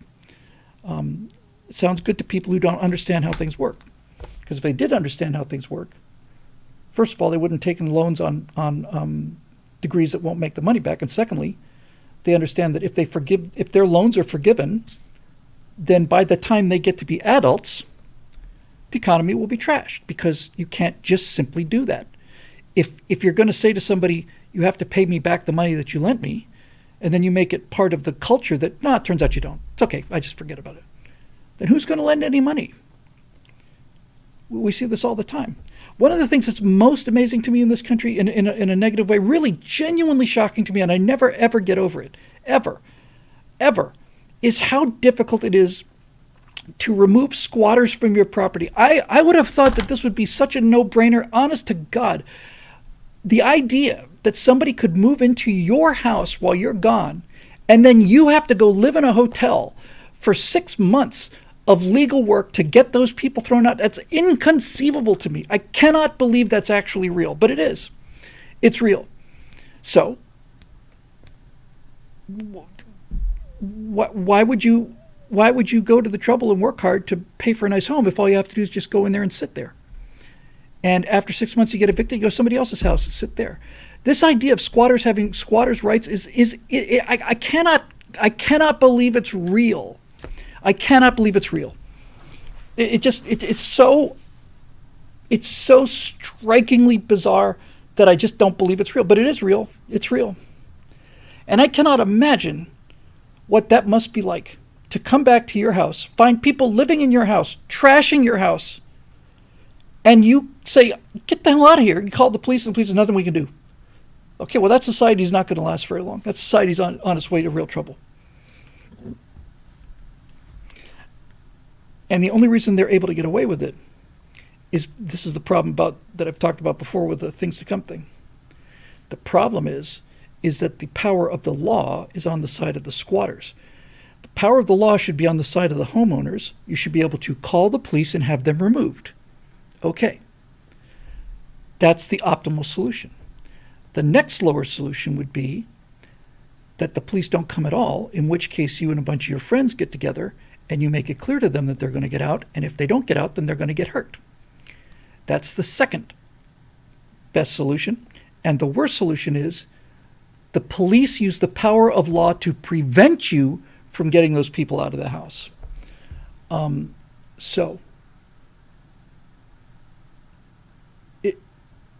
It sounds good to people who don't understand how things work. Because if they did understand how things work, first of all, they wouldn't take loans on degrees that won't make the money back. And secondly, they understand that if their loans are forgiven, then by the time they get to be adults, the economy will be trashed because you can't just simply do that. If you're going to say to somebody, you have to pay me back the money that you lent me, and then you make it part of the culture that, no, it turns out you don't. It's okay, I just forget about it. Then who's going to lend any money? We see this all the time. One of the things that's most amazing to me in this country, in a negative way, really genuinely shocking to me, and I never, ever get over it, ever, is how difficult it is to remove squatters from your property. I would have thought that this would be such a no-brainer, honest to God. The idea that somebody could move into your house while you're gone, and then you have to go live in a hotel for 6 months of legal work to get those people thrown out, that's inconceivable to me. I cannot believe that's actually real, but it is. It's real. So, why would you go to the trouble and work hard to pay for a nice home if all you have to do is just go in there and sit there? And after 6 months you get evicted, you go to somebody else's house and sit there. This idea of squatters having squatters' rights I cannot believe it's real. I cannot believe it's real. It's so strikingly bizarre that I just don't believe it's real. But it is real. It's real. And I cannot imagine what that must be like to come back to your house, find people living in your house, trashing your house, and you say, get the hell out of here. You call the police, and the police, there's nothing we can do. Okay, well, that society's not going to last very long. That society's on its way to real trouble. And the only reason they're able to get away with it is, this is the problem that I've talked about before with the things to come thing. The problem is that the power of the law is on the side of the squatters. The power of the law should be on the side of the homeowners. You should be able to call the police and have them removed. Okay. That's the optimal solution. The next lower solution would be that the police don't come at all, in which case you and a bunch of your friends get together and you make it clear to them that they're going to get out, and if they don't get out, then they're going to get hurt. That's the second best solution. And the worst solution is the police use the power of law to prevent you from getting those people out of the house. So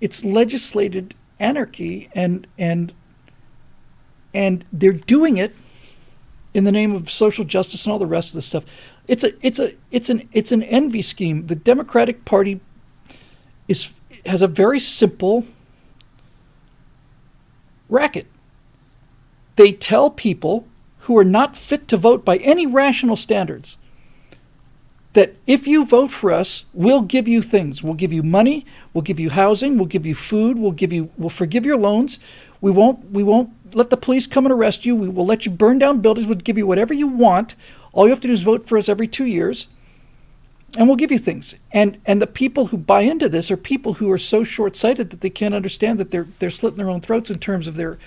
it's legislated anarchy, and they're doing it in the name of social justice and all the rest of the stuff. It's an envy scheme. The Democratic Party has a very simple racket. They tell people who are not fit to vote by any rational standards that if you vote for us, we'll give you things. We'll give you money, we'll give you housing, we'll give you food, we'll forgive your loans. We won't let the police come and arrest you. We will let you burn down buildings. We'll give you whatever you want. All you have to do is vote for us every 2 years, and we'll give you things. And the people who buy into this are people who are so short-sighted that they can't understand that they're slitting their own throats in terms of their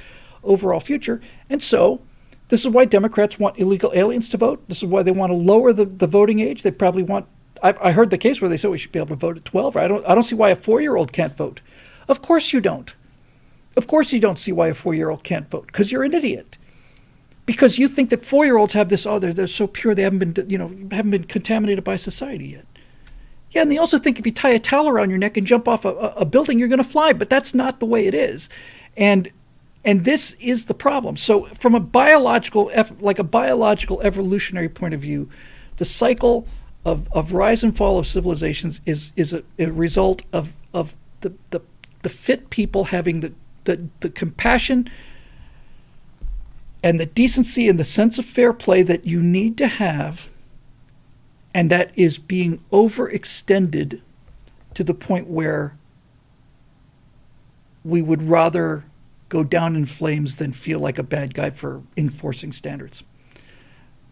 overall future. And so this is why Democrats want illegal aliens to vote. This is why they want to lower the voting age. They probably want I heard the case where they said we should be able to vote at 12. I don't see why a 4-year-old can't vote. Of course you don't. Of course you don't see why a 4-year-old can't vote, because you're an idiot. Because you think that 4-year-olds have this, they're so pure, they haven't been contaminated by society yet. Yeah, and they also think if you tie a towel around your neck and jump off a building, you're going to fly. But that's not the way it is. And this is the problem. So from a biological evolutionary point of view, the cycle of rise and fall of civilizations is a result of the fit people having the compassion and the decency and the sense of fair play that you need to have, and that is being overextended to the point where we would rather go down in flames than feel like a bad guy for enforcing standards.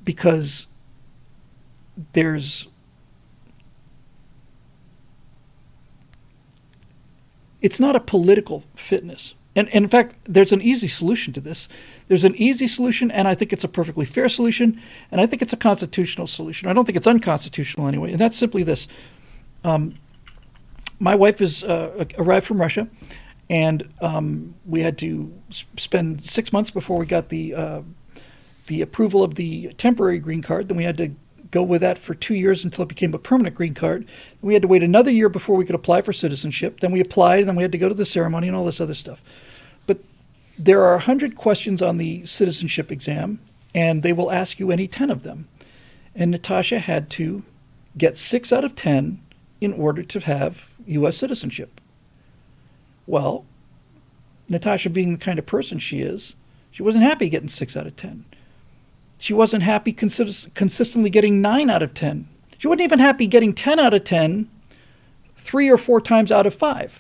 Because it's not a political fitness. And in fact, there's an easy solution to this. There's an easy solution, and I think it's a perfectly fair solution, and I think it's a constitutional solution. I don't think it's unconstitutional anyway, and that's simply this. My wife is arrived from Russia, and we had to spend 6 months before we got the approval of the temporary green card. Then we had to go with that for 2 years until it became a permanent green card. We had to wait another year before we could apply for citizenship. Then we applied, and then we had to go to the ceremony and all this other stuff. But there are 100 questions on the citizenship exam, and they will ask you any 10 of them. And Natasha had to get 6 out of 10 in order to have U.S. citizenship. Well, Natasha, being the kind of person she is, she wasn't happy getting 6 out of 10. She wasn't happy consistently getting 9 out of 10. She wasn't even happy getting 10 out of 10 3 or 4 times out of 5.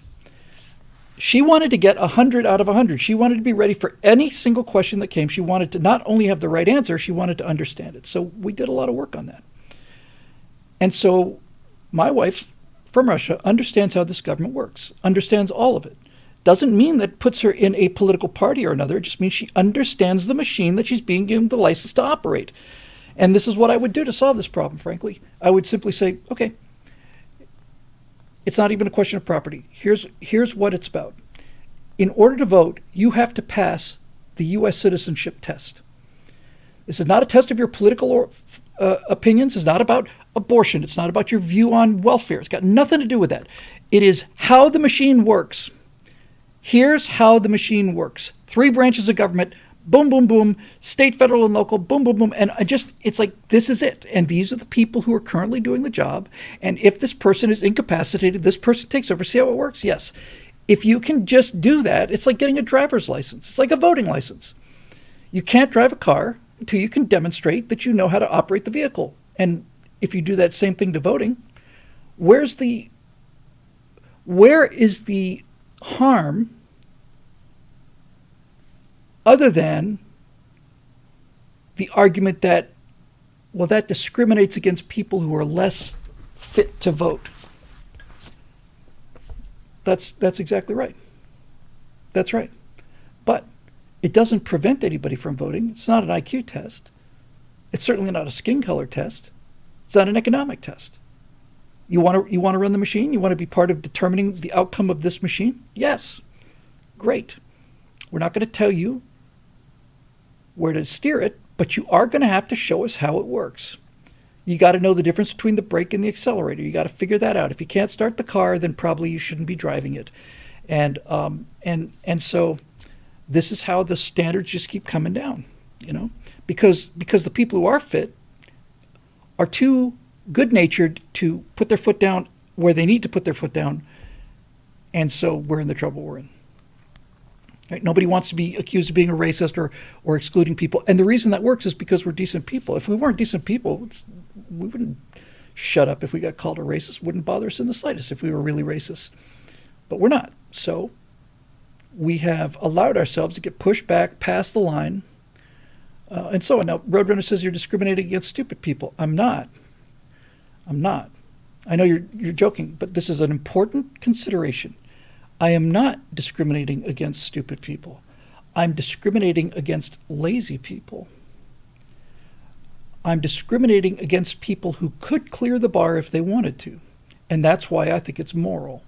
She wanted to get 100 out of 100. She wanted to be ready for any single question that came. She wanted to not only have the right answer, she wanted to understand it. So we did a lot of work on that. And so my wife from Russia understands how this government works, understands all of it. Doesn't mean that puts her in a political party or another. It just means she understands the machine that she's being given the license to operate. And this is what I would do to solve this problem, frankly. I would simply say, okay, it's not even a question of property. Here's what it's about. In order to vote, you have to pass the U.S. citizenship test. This is not a test of your political opinions. It's not about abortion. It's not about your view on welfare. It's got nothing to do with that. It is how the machine works. Here's how the machine works. 3 branches of government, boom, boom, boom, state, federal, and local, boom, boom, boom. And it's like, this is it. And these are the people who are currently doing the job. And if this person is incapacitated, this person takes over. See how it works? Yes. If you can just do that, it's like getting a driver's license. It's like a voting license. You can't drive a car until you can demonstrate that you know how to operate the vehicle. And if you do that same thing to voting, where is the harm other than the argument that, well, that discriminates against people who are less fit to vote? That's exactly right. That's right. But it doesn't prevent anybody from voting. It's not an IQ test. It's certainly not a skin color test. It's not an economic test. You want to run the machine? You want to be part of determining the outcome of this machine? Yes. Great. We're not going to tell you where to steer it, but you are going to have to show us how it works. You got to know the difference between the brake and the accelerator. You got to figure that out. If you can't start the car, then probably you shouldn't be driving it. And so this is how the standards just keep coming down, because the people who are fit are too good-natured to put their foot down where they need to put their foot down. And so we're in the trouble we're in. Right? Nobody wants to be accused of being a racist or excluding people. And the reason that works is because we're decent people. If we weren't decent people, we wouldn't shut up if we got called a racist. It wouldn't bother us in the slightest if we were really racist. But we're not. So we have allowed ourselves to get pushed back past the line and so on. Now, Roadrunner says you're discriminating against stupid people. I'm not. I know you're joking, but this is an important consideration. I am not discriminating against stupid people. I'm discriminating against lazy people. I'm discriminating against people who could clear the bar if they wanted to. And that's why I think it's moral.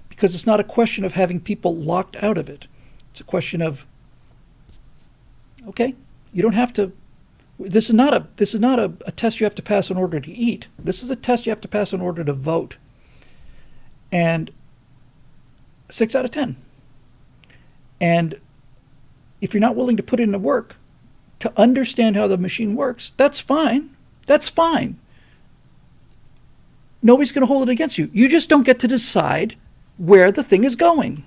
Because it's not a question of having people locked out of it. It's a question of, okay, you don't have to. This is not a test you have to pass in order to eat. This is a test you have to pass in order to vote. And 6 out of 10. And if you're not willing to put in the work to understand how the machine works, that's fine. That's fine. Nobody's going to hold it against you. You just don't get to decide where the thing is going.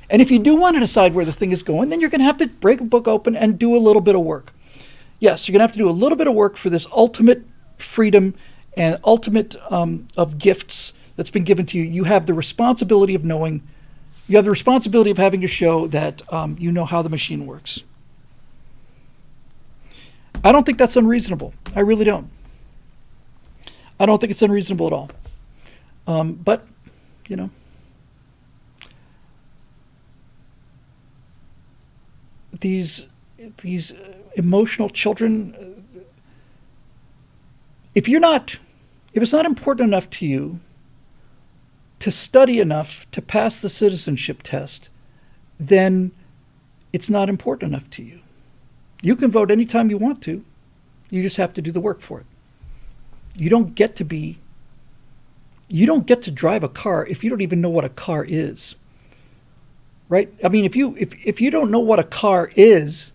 And if you do want to decide where the thing is going, then you're going to have to break a book open and do a little bit of work. Yes, you're going to have to do a little bit of work for this ultimate freedom and ultimate of gifts that's been given to you. You have the responsibility of knowing, you have the responsibility of having to show that you know how the machine works. I don't think that's unreasonable. I really don't. I don't think it's unreasonable at all. But, you know, these emotional children, if it's not important enough to you to study enough to pass the citizenship test, then it's not important enough to you. You can vote anytime you want to. You just have to do the work for it. You don't get to drive a car if you don't even know what a car is. Right? I mean, if you don't know what a car is,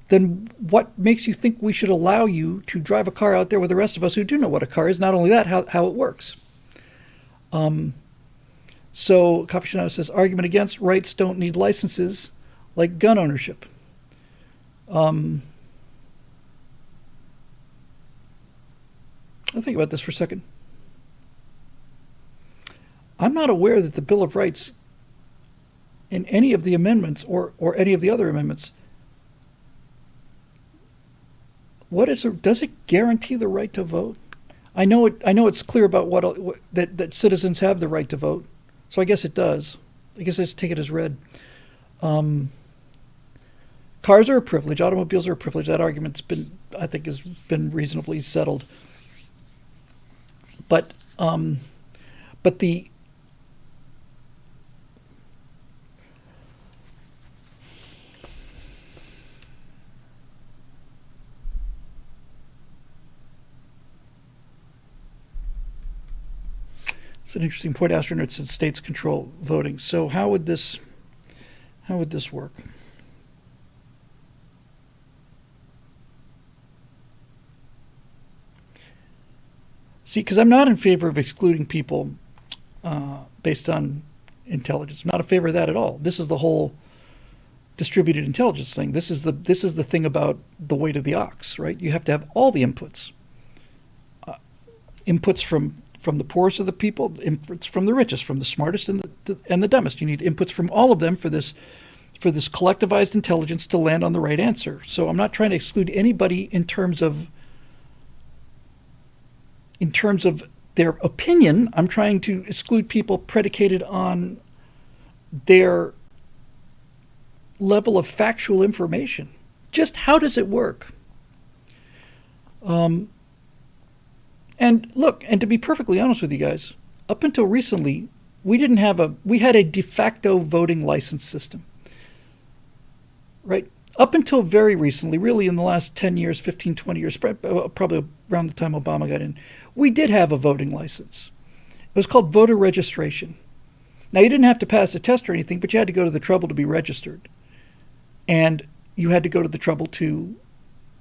then what makes you think we should allow you to drive a car out there with the rest of us who do know what a car is? Not only that, how it works. So Capuchino says, argument against rights don't need licenses like gun ownership. I'll think about this for a second. I'm not aware that the Bill of Rights in any of the amendments or any of the other amendments, does it guarantee the right to vote? I know it's clear about that citizens have the right to vote. So I guess it does. I guess I just take it as read. Cars are a privilege. Automobiles are a privilege. That argument's been reasonably settled. But the it's an interesting point. Astronaut said states control voting. So how would this work? See, because I'm not in favor of excluding people based on intelligence. I'm not in favor of that at all. This is the whole distributed intelligence thing. This is the thing about the weight of the ox, right? You have to have all the inputs. Inputs from the poorest of the people, inputs from the richest, from the smartest and the dumbest. You need inputs from all of them for this collectivized intelligence to land on the right answer. So I'm not trying to exclude anybody in terms of their opinion. I'm trying to exclude people predicated on their level of factual information. Just how does it work? And look, and to be perfectly honest with you guys, up until recently, we had a de facto voting license system. Right? Up until very recently, really in the last 10 years, 15, 20 years, probably around the time Obama got in, we did have a voting license. It was called voter registration. Now, you didn't have to pass a test or anything, but you had to go to the trouble to be registered. And you had to go to the trouble to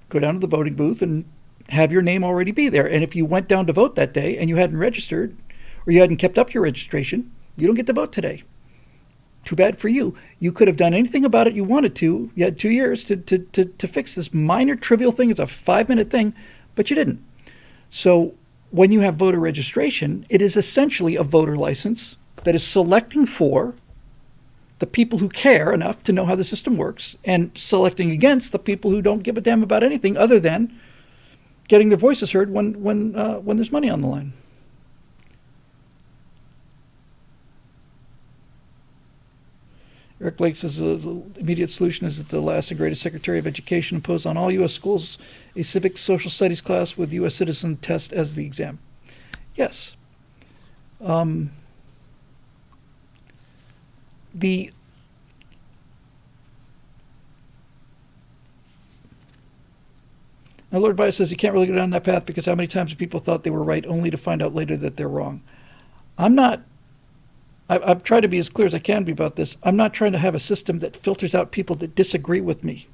go down to the voting booth and have your name already be there. And if you went down to vote that day and you hadn't registered or you hadn't kept up your registration, you don't get to vote today. Too bad for you. You could have done anything about it you wanted to. You had 2 years to fix this minor trivial thing. It's a 5-minute thing, but you didn't. So when you have voter registration, it is essentially a voter license that is selecting for the people who care enough to know how the system works and selecting against the people who don't give a damn about anything other than getting their voices heard when there's money on the line. Eric Lake says the immediate solution is that the last and greatest Secretary of Education impose on all U.S. schools a civic social studies class with U.S. citizen test as the exam. Yes. Now, Lord Bias says you can't really go down that path because how many times have people thought they were right only to find out later that they're wrong? I've tried to be as clear as I can be about this. I'm not trying to have a system that filters out people that disagree with me.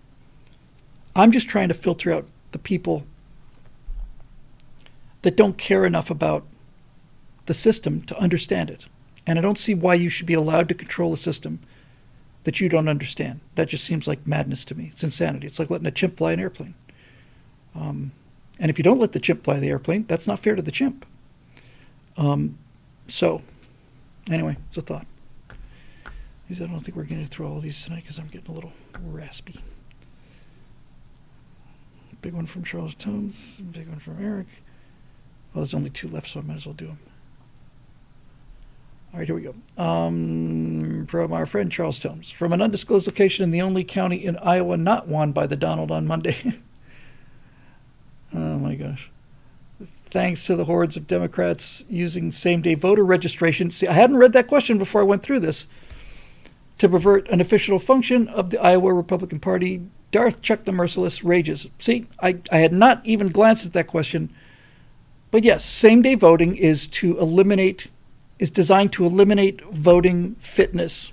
I'm just trying to filter out the people that don't care enough about the system to understand it. And I don't see why you should be allowed to control a system that you don't understand. That just seems like madness to me. It's insanity. It's like letting a chimp fly an airplane. And if you don't let the chimp fly the airplane, that's not fair to the chimp. So, anyway, it's a thought. I don't think we're getting through all of these tonight because I'm getting a little raspy. Big one from Charles Tones, big one from Eric. Well, there's only 2 left, so I might as well do them. All right, here we go. From our friend Charles Tones. From an undisclosed location in the only county in Iowa not won by the Donald on Monday. Oh, my gosh. Thanks to the hordes of Democrats using same-day voter registration. See, I hadn't read that question before I went through this. To pervert an official function of the Iowa Republican Party, Darth Chuck the Merciless rages. See, I had not even glanced at that question. But yes, same-day voting is designed to eliminate voting fitness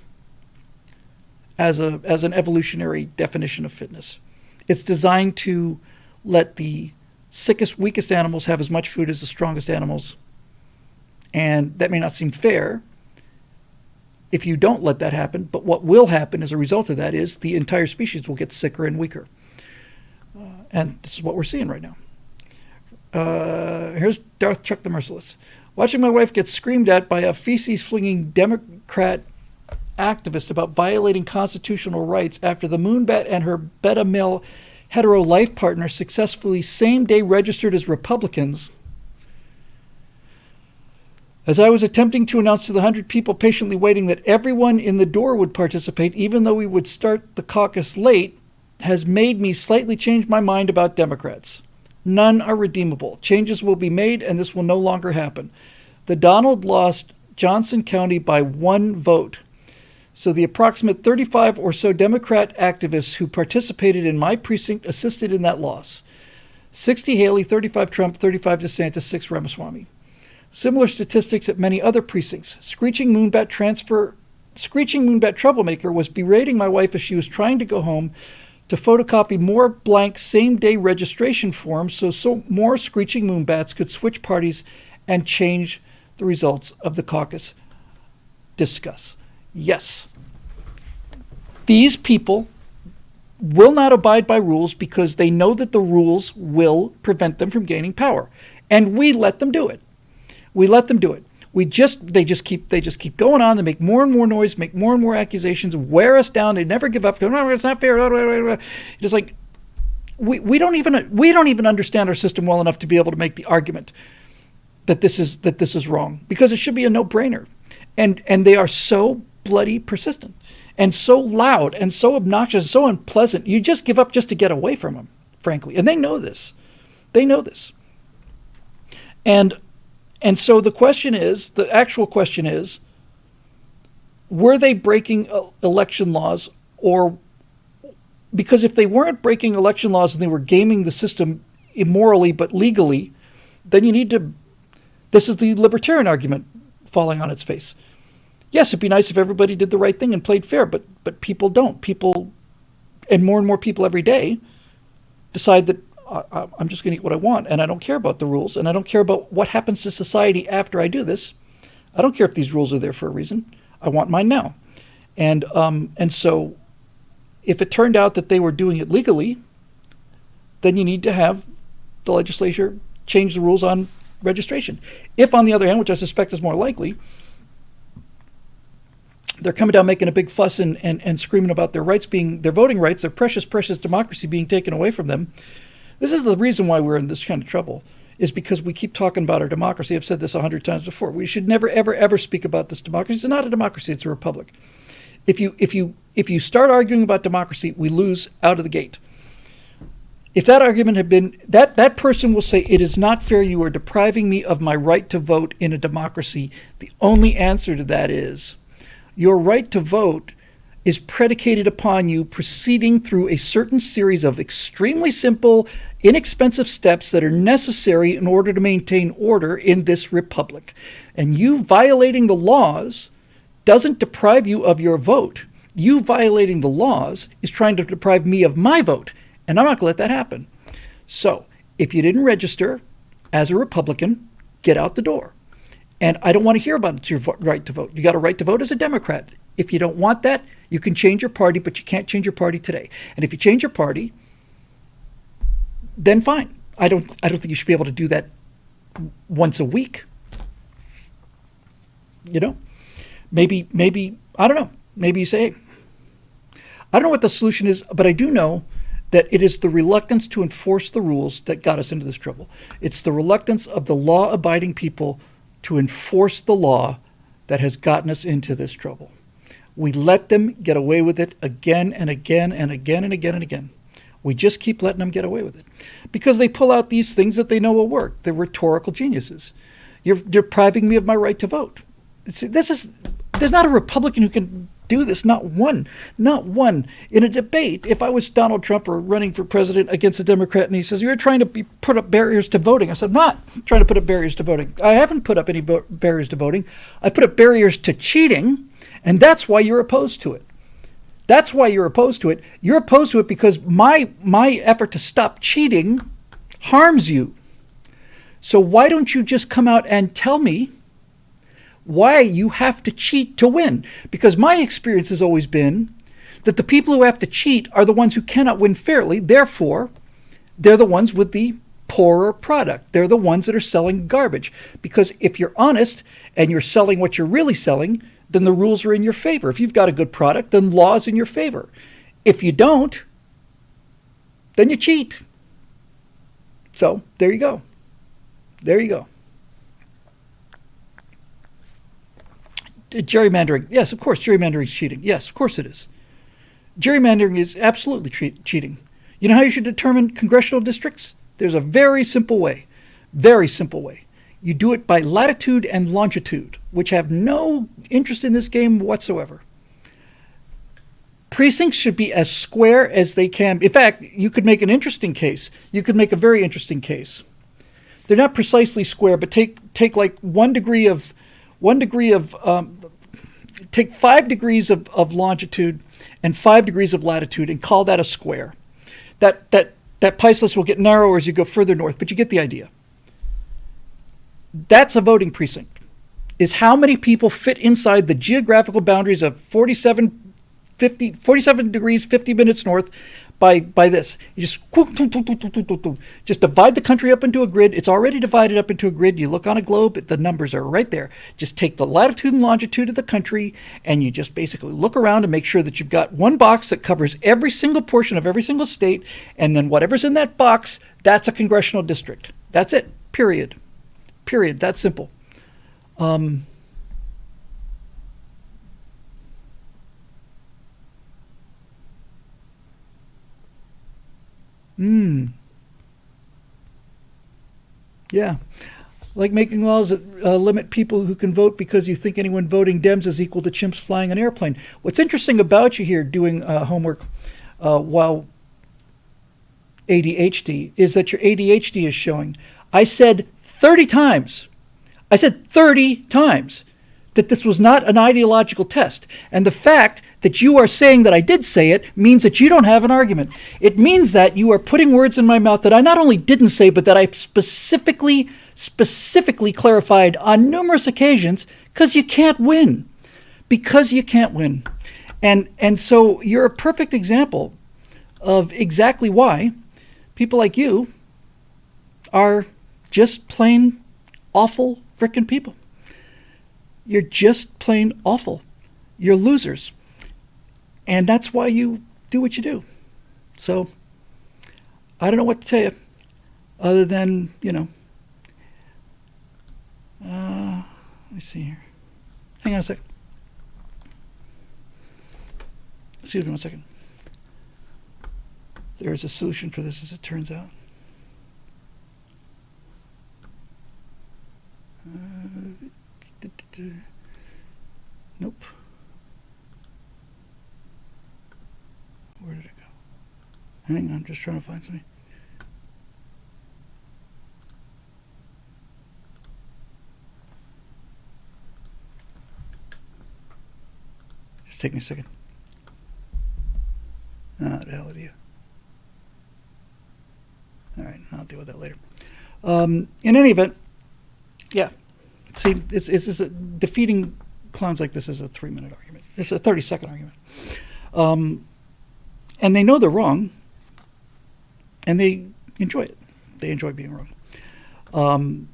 as an evolutionary definition of fitness. It's designed to let the sickest, weakest animals have as much food as the strongest animals. And that may not seem fair if you don't let that happen, but what will happen as a result of that is the entire species will get sicker and weaker. And this is what we're seeing right now. Here's Darth Chuck the Merciless. Watching my wife get screamed at by a feces-flinging Democrat activist about violating constitutional rights after the moonbat and her beta male hetero life partner successfully same-day registered as Republicans. As I was attempting to announce to the 100 people patiently waiting that everyone in the door would participate, even though we would start the caucus late, has made me slightly change my mind about Democrats. None are redeemable. Changes will be made, and this will no longer happen. The Donald lost Johnson County by 1 vote. So the approximate 35 or so Democrat activists who participated in my precinct assisted in that loss. 60 Haley, 35 Trump, 35 DeSantis, 6 Ramaswamy. Similar statistics at many other precincts. Screeching Moonbat troublemaker was berating my wife as she was trying to go home to photocopy more blank same-day registration forms so more Screeching Moonbats could switch parties and change the results of the caucus. Discuss. Yes. These people will not abide by rules because they know that the rules will prevent them from gaining power. And we let them do it. We let them do it. They just keep going on. They make more and more noise, make more and more accusations, wear us down. They never give up. Go, no, it's not fair. It's like we don't even understand our system well enough to be able to make the argument that this is wrong, because it should be a no-brainer. And they are so bloody persistent and so loud and so obnoxious, so unpleasant. You just give up just to get away from them, frankly. And they know this. And so the actual question is, were they breaking election laws? Or because if they weren't breaking election laws and they were gaming the system immorally but legally, then this is the libertarian argument falling on its face. Yes, it'd be nice if everybody did the right thing and played fair, but people don't. People, and more people every day, decide that I'm just going to get what I want, and I don't care about the rules, and I don't care about what happens to society after I do this. I don't care if these rules are there for a reason. I want mine now. And so if it turned out that they were doing it legally, then you need to have the legislature change the rules on registration. If, on the other hand, which I suspect is more likely, they're coming down making a big fuss and screaming about their voting rights, their precious, precious democracy being taken away from them. This is the reason why we're in this kind of trouble, is because we keep talking about our democracy. I've said this 100 times before. We should never, ever, ever speak about this democracy. It's not a democracy. It's a republic. If you start arguing about democracy, we lose out of the gate. If that argument had been, that person will say, it is not fair, you are depriving me of my right to vote in a democracy. The only answer to that is, your right to vote is predicated upon you proceeding through a certain series of extremely simple, inexpensive steps that are necessary in order to maintain order in this republic. And you violating the laws doesn't deprive you of your vote. You violating the laws is trying to deprive me of my vote. And I'm not going to let that happen. So if you didn't register as a Republican, get out the door. And I don't want to hear about it's your right to vote. You got a right to vote as a Democrat. If you don't want that, you can change your party, but you can't change your party today. And if you change your party, then fine. I don't think you should be able to do that once a week. You know? Maybe I don't know. Maybe you say, hey, I don't know what the solution is, but I do know that it is the reluctance to enforce the rules that got us into this trouble. It's the reluctance of the law-abiding people to enforce the law that has gotten us into this trouble. We let them get away with it again and again and again and again and again. We just keep letting them get away with it because they pull out these things that they know will work. They're rhetorical geniuses. You're depriving me of my right to vote. There's not a Republican who can do this, not one. In a debate, if I was Donald Trump or running for president against a Democrat and he says, you're trying to put up barriers to voting. I said, I'm not trying to put up barriers to voting. I haven't put up any barriers to voting. I put up barriers to cheating, and that's why you're opposed to it. That's why you're opposed to it. You're opposed to it because my effort to stop cheating harms you. So why don't you just come out and tell me why you have to cheat to win? Because my experience has always been that the people who have to cheat are the ones who cannot win fairly. Therefore, they're the ones with the poorer product. They're the ones that are selling garbage. Because if you're honest and you're selling what you're really selling, then the rules are in your favor. If you've got a good product, then law is in your favor. If you don't, then you cheat. So there you go. There you go. Gerrymandering. Yes, of course, gerrymandering is cheating. Yes, of course it is. Gerrymandering is absolutely cheating. You know how you should determine congressional districts? There's a very simple way. Very simple way. You do it by latitude and longitude, which have no interest in this game whatsoever. Precincts should be as square as they can. In fact, you could make an interesting case. You could make a very interesting case. They're not precisely square, but take like 1 degree of take 5 degrees of longitude and 5 degrees of latitude and call that a square. That price list will get narrower as you go further north, but you get the idea. That's a voting precinct, is how many people fit inside the geographical boundaries of 47 degrees, 50 minutes north by this. You just divide the country up into a grid. It's already divided up into a grid. You look on a globe, the numbers are right there. Just take the latitude and longitude of the country, and you just basically look around and make sure that you've got one box that covers every single portion of every single state, and then whatever's in that box, that's a congressional district. That's it. Period. That's simple. Yeah. Like making laws that limit people who can vote because you think anyone voting Dems is equal to chimps flying an airplane. What's interesting about you here doing homework while ADHD is that your ADHD is showing. I said 30 times that this was not an ideological test. And the fact that you are saying that I did say it means that you don't have an argument. It means that you are putting words in my mouth that I not only didn't say, but that I specifically clarified on numerous occasions because you can't win. Because you can't win. And so you're a perfect example of exactly why people like you are just plain awful frickin' people. You're just plain awful. You're losers. And that's why you do what you do. So, I don't know what to tell you other than, let me see here. Hang on a sec. excuse me one second. There is a solution for this, as it turns out. Nope. Where did it go? Hang on, just trying to find something. Just take me a second. The hell with you. All right, I'll deal with that later. In any event, yeah. See, it's defeating clowns like this is a 3-minute argument. It's a 30-second argument. And they know they're wrong, and they enjoy it. They enjoy being wrong.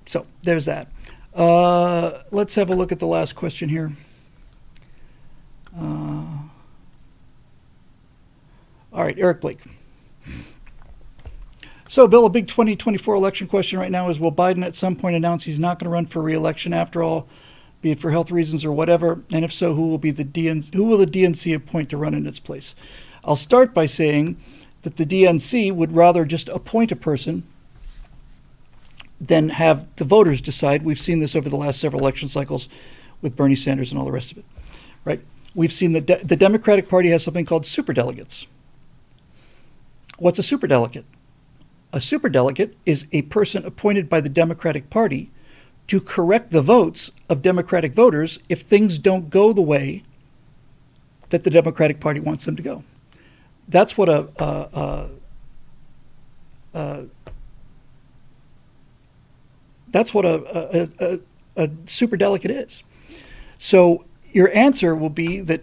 So there's that. Let's have a look at the last question here. All right, Eric Blake. So, Bill, a big 2024 election question right now is, will Biden at some point announce he's not going to run for re-election after all, be it for health reasons or whatever? And if so, who will the DNC appoint to run in its place? I'll start by saying that the DNC would rather just appoint a person than have the voters decide. We've seen this over the last several election cycles with Bernie Sanders and all the rest of it, right? We've seen the Democratic Party has something called superdelegates. What's a superdelegate? A superdelegate is a person appointed by the Democratic Party to correct the votes of Democratic voters if things don't go the way that the Democratic Party wants them to go. That's what a superdelegate is. So your answer will be that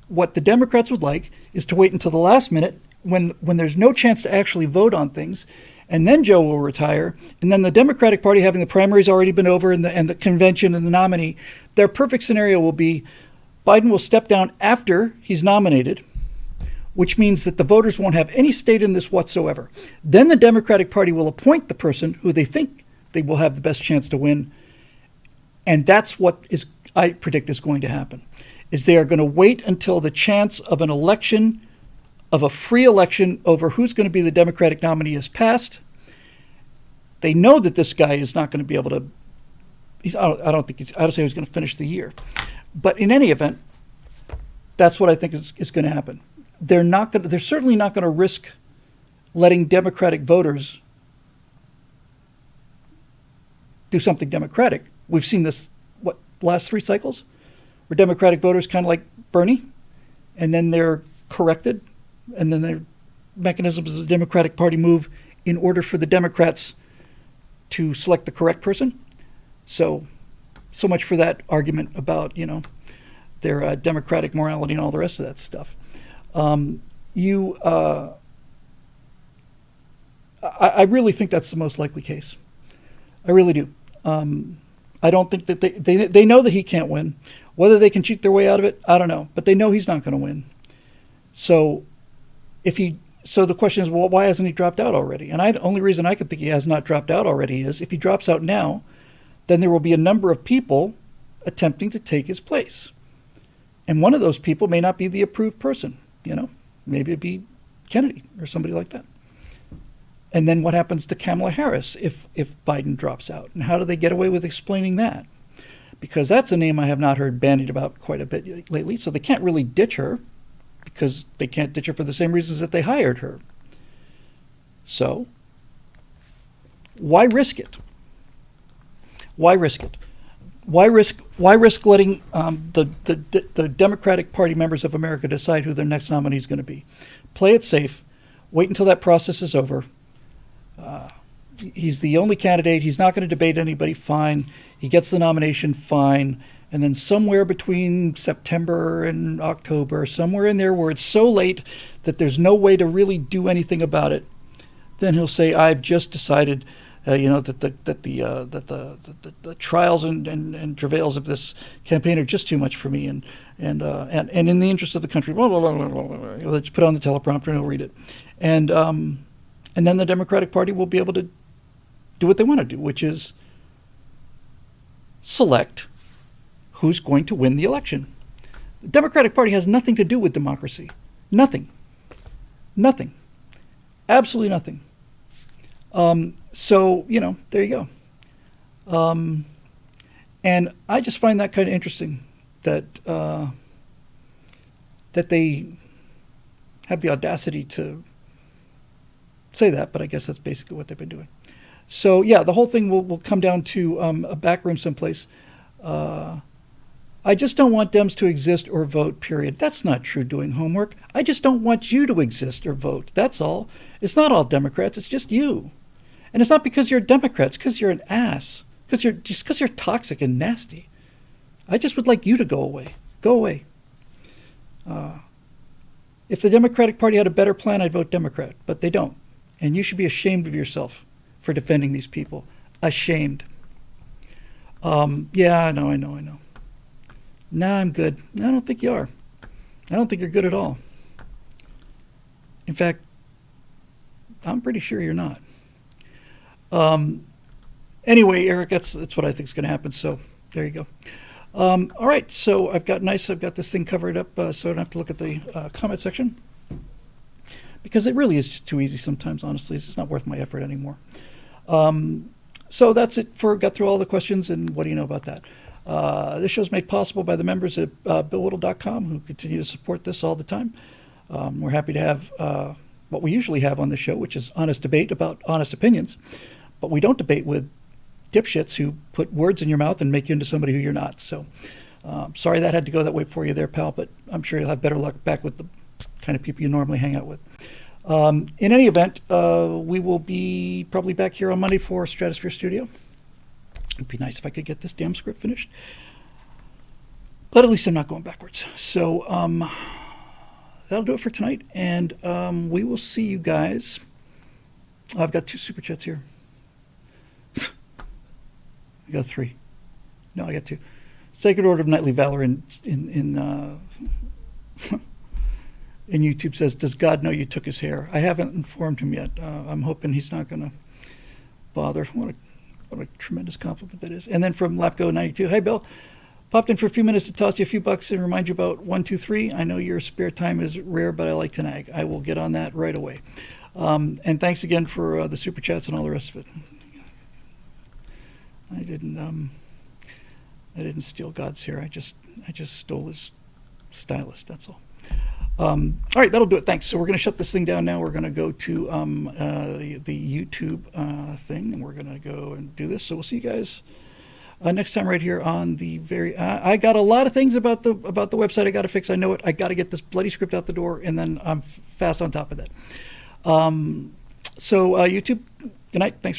what the Democrats would like is to wait until the last minute when there's no chance to actually vote on things, and then Joe will retire, and then the Democratic Party, having the primaries already been over and the convention and the nominee, their perfect scenario will be Biden will step down after he's nominated, which means that the voters won't have any stake in this whatsoever. Then the Democratic Party will appoint the person who they think they will have the best chance to win, and that's what I predict is going to happen, is they are going to wait until the chance of an election, of a free election over who's going to be the Democratic nominee is passed. They know that this guy is not going to be able to, I don't say he's going to finish the year. But in any event, that's what I think is going to happen. They're certainly not going to risk letting Democratic voters do something Democratic. We've seen this, last 3 cycles, where Democratic voters kind of like Bernie, and then they're corrected, and then their mechanisms of the Democratic Party move in order for the Democrats to select the correct person. So much for that argument about, their democratic morality and all the rest of that stuff. I really think that's the most likely case. I really do. I don't think that they know that he can't win. Whether they can cheat their way out of it, I don't know. But they know he's not going to win. So the question is, well, why hasn't he dropped out already? And the only reason I could think he has not dropped out already is if he drops out now, then there will be a number of people attempting to take his place. And one of those people may not be the approved person, Maybe it'd be Kennedy or somebody like that. And then what happens to Kamala Harris if Biden drops out? And how do they get away with explaining that? Because that's a name I have not heard bandied about quite a bit lately, so they can't really ditch her, because they can't ditch her for the same reasons that they hired her. So, why risk it? Why risk it? Why risk letting the Democratic Party members of America decide who their next nominee is going to be? Play it safe. Wait until that process is over. He's the only candidate. He's not going to debate anybody. Fine. He gets the nomination. Fine. And then somewhere between September and October, somewhere in there where it's so late that there's no way to really do anything about it, then he'll say, "I've just decided, that the trials and travails of this campaign are just too much for me, and in the interest of the country, blah, blah, blah, blah, blah, blah." Let's put on the teleprompter and he'll read it, and then the Democratic Party will be able to do what they want to do, which is select who's going to win the election. The Democratic Party has nothing to do with democracy. Nothing. Nothing. Absolutely nothing. So, there you go. And I just find that kind of interesting that that they have the audacity to say that, but I guess that's basically what they've been doing. So, yeah, the whole thing will come down to a back room someplace. I just don't want Dems to exist or vote, period. That's not true doing homework. I just don't want you to exist or vote. That's all. It's not all Democrats. It's just you. And it's not because you're a Democrat. It's because you're an ass. Because you're toxic and nasty. I just would like you to go away. Go away. If the Democratic Party had a better plan, I'd vote Democrat. But they don't. And you should be ashamed of yourself for defending these people. Ashamed. Yeah, I know. Nah, I'm good. I don't think you are. I don't think you're good at all. In fact, I'm pretty sure you're not. Anyway, Eric, that's what I think is going to happen. So there you go. All right, so I've got this thing covered up, so I don't have to look at the comment section, because it really is just too easy sometimes. Honestly, it's just not worth my effort anymore. So that's it got through all the questions, and what do you know about that? This show is made possible by the members at BillWhittle.com, who continue to support this all the time. We're happy to have what we usually have on the show, which is honest debate about honest opinions, but we don't debate with dipshits who put words in your mouth and make you into somebody who you're not. So sorry that had to go that way for you there, pal, but I'm sure you'll have better luck back with the kind of people you normally hang out with. In any event, we will be probably back here on Monday for Stratosphere Studio. It'd be nice if I could get this damn script finished, but at least I'm not going backwards. So that'll do it for tonight, and we will see you guys. I've got 2 super chats here. I got 3. No, I got 2. Sacred Order of Knightly Valor in YouTube says, "Does God know you took his hair?" I haven't informed him yet. I'm hoping he's not going to bother. What a tremendous compliment that is. And then from Lapgo92, "Hey Bill, popped in for a few minutes to toss you a few bucks and remind you about 123. I know your spare time is rare, but I like to nag. I will get on that right away." And thanks again for the super chats and all the rest of it. I didn't steal God's hair. I just stole his stylist. That's all. All right, that'll do it. Thanks. So we're going to shut this thing down now. We're going to go to the YouTube thing, and we're going to go and do this. So we'll see you guys next time right here on the very. I got a lot of things about the website I got to fix. I know it. I got to get this bloody script out the door, and then I'm fast on top of that. So YouTube. Good night. Thanks.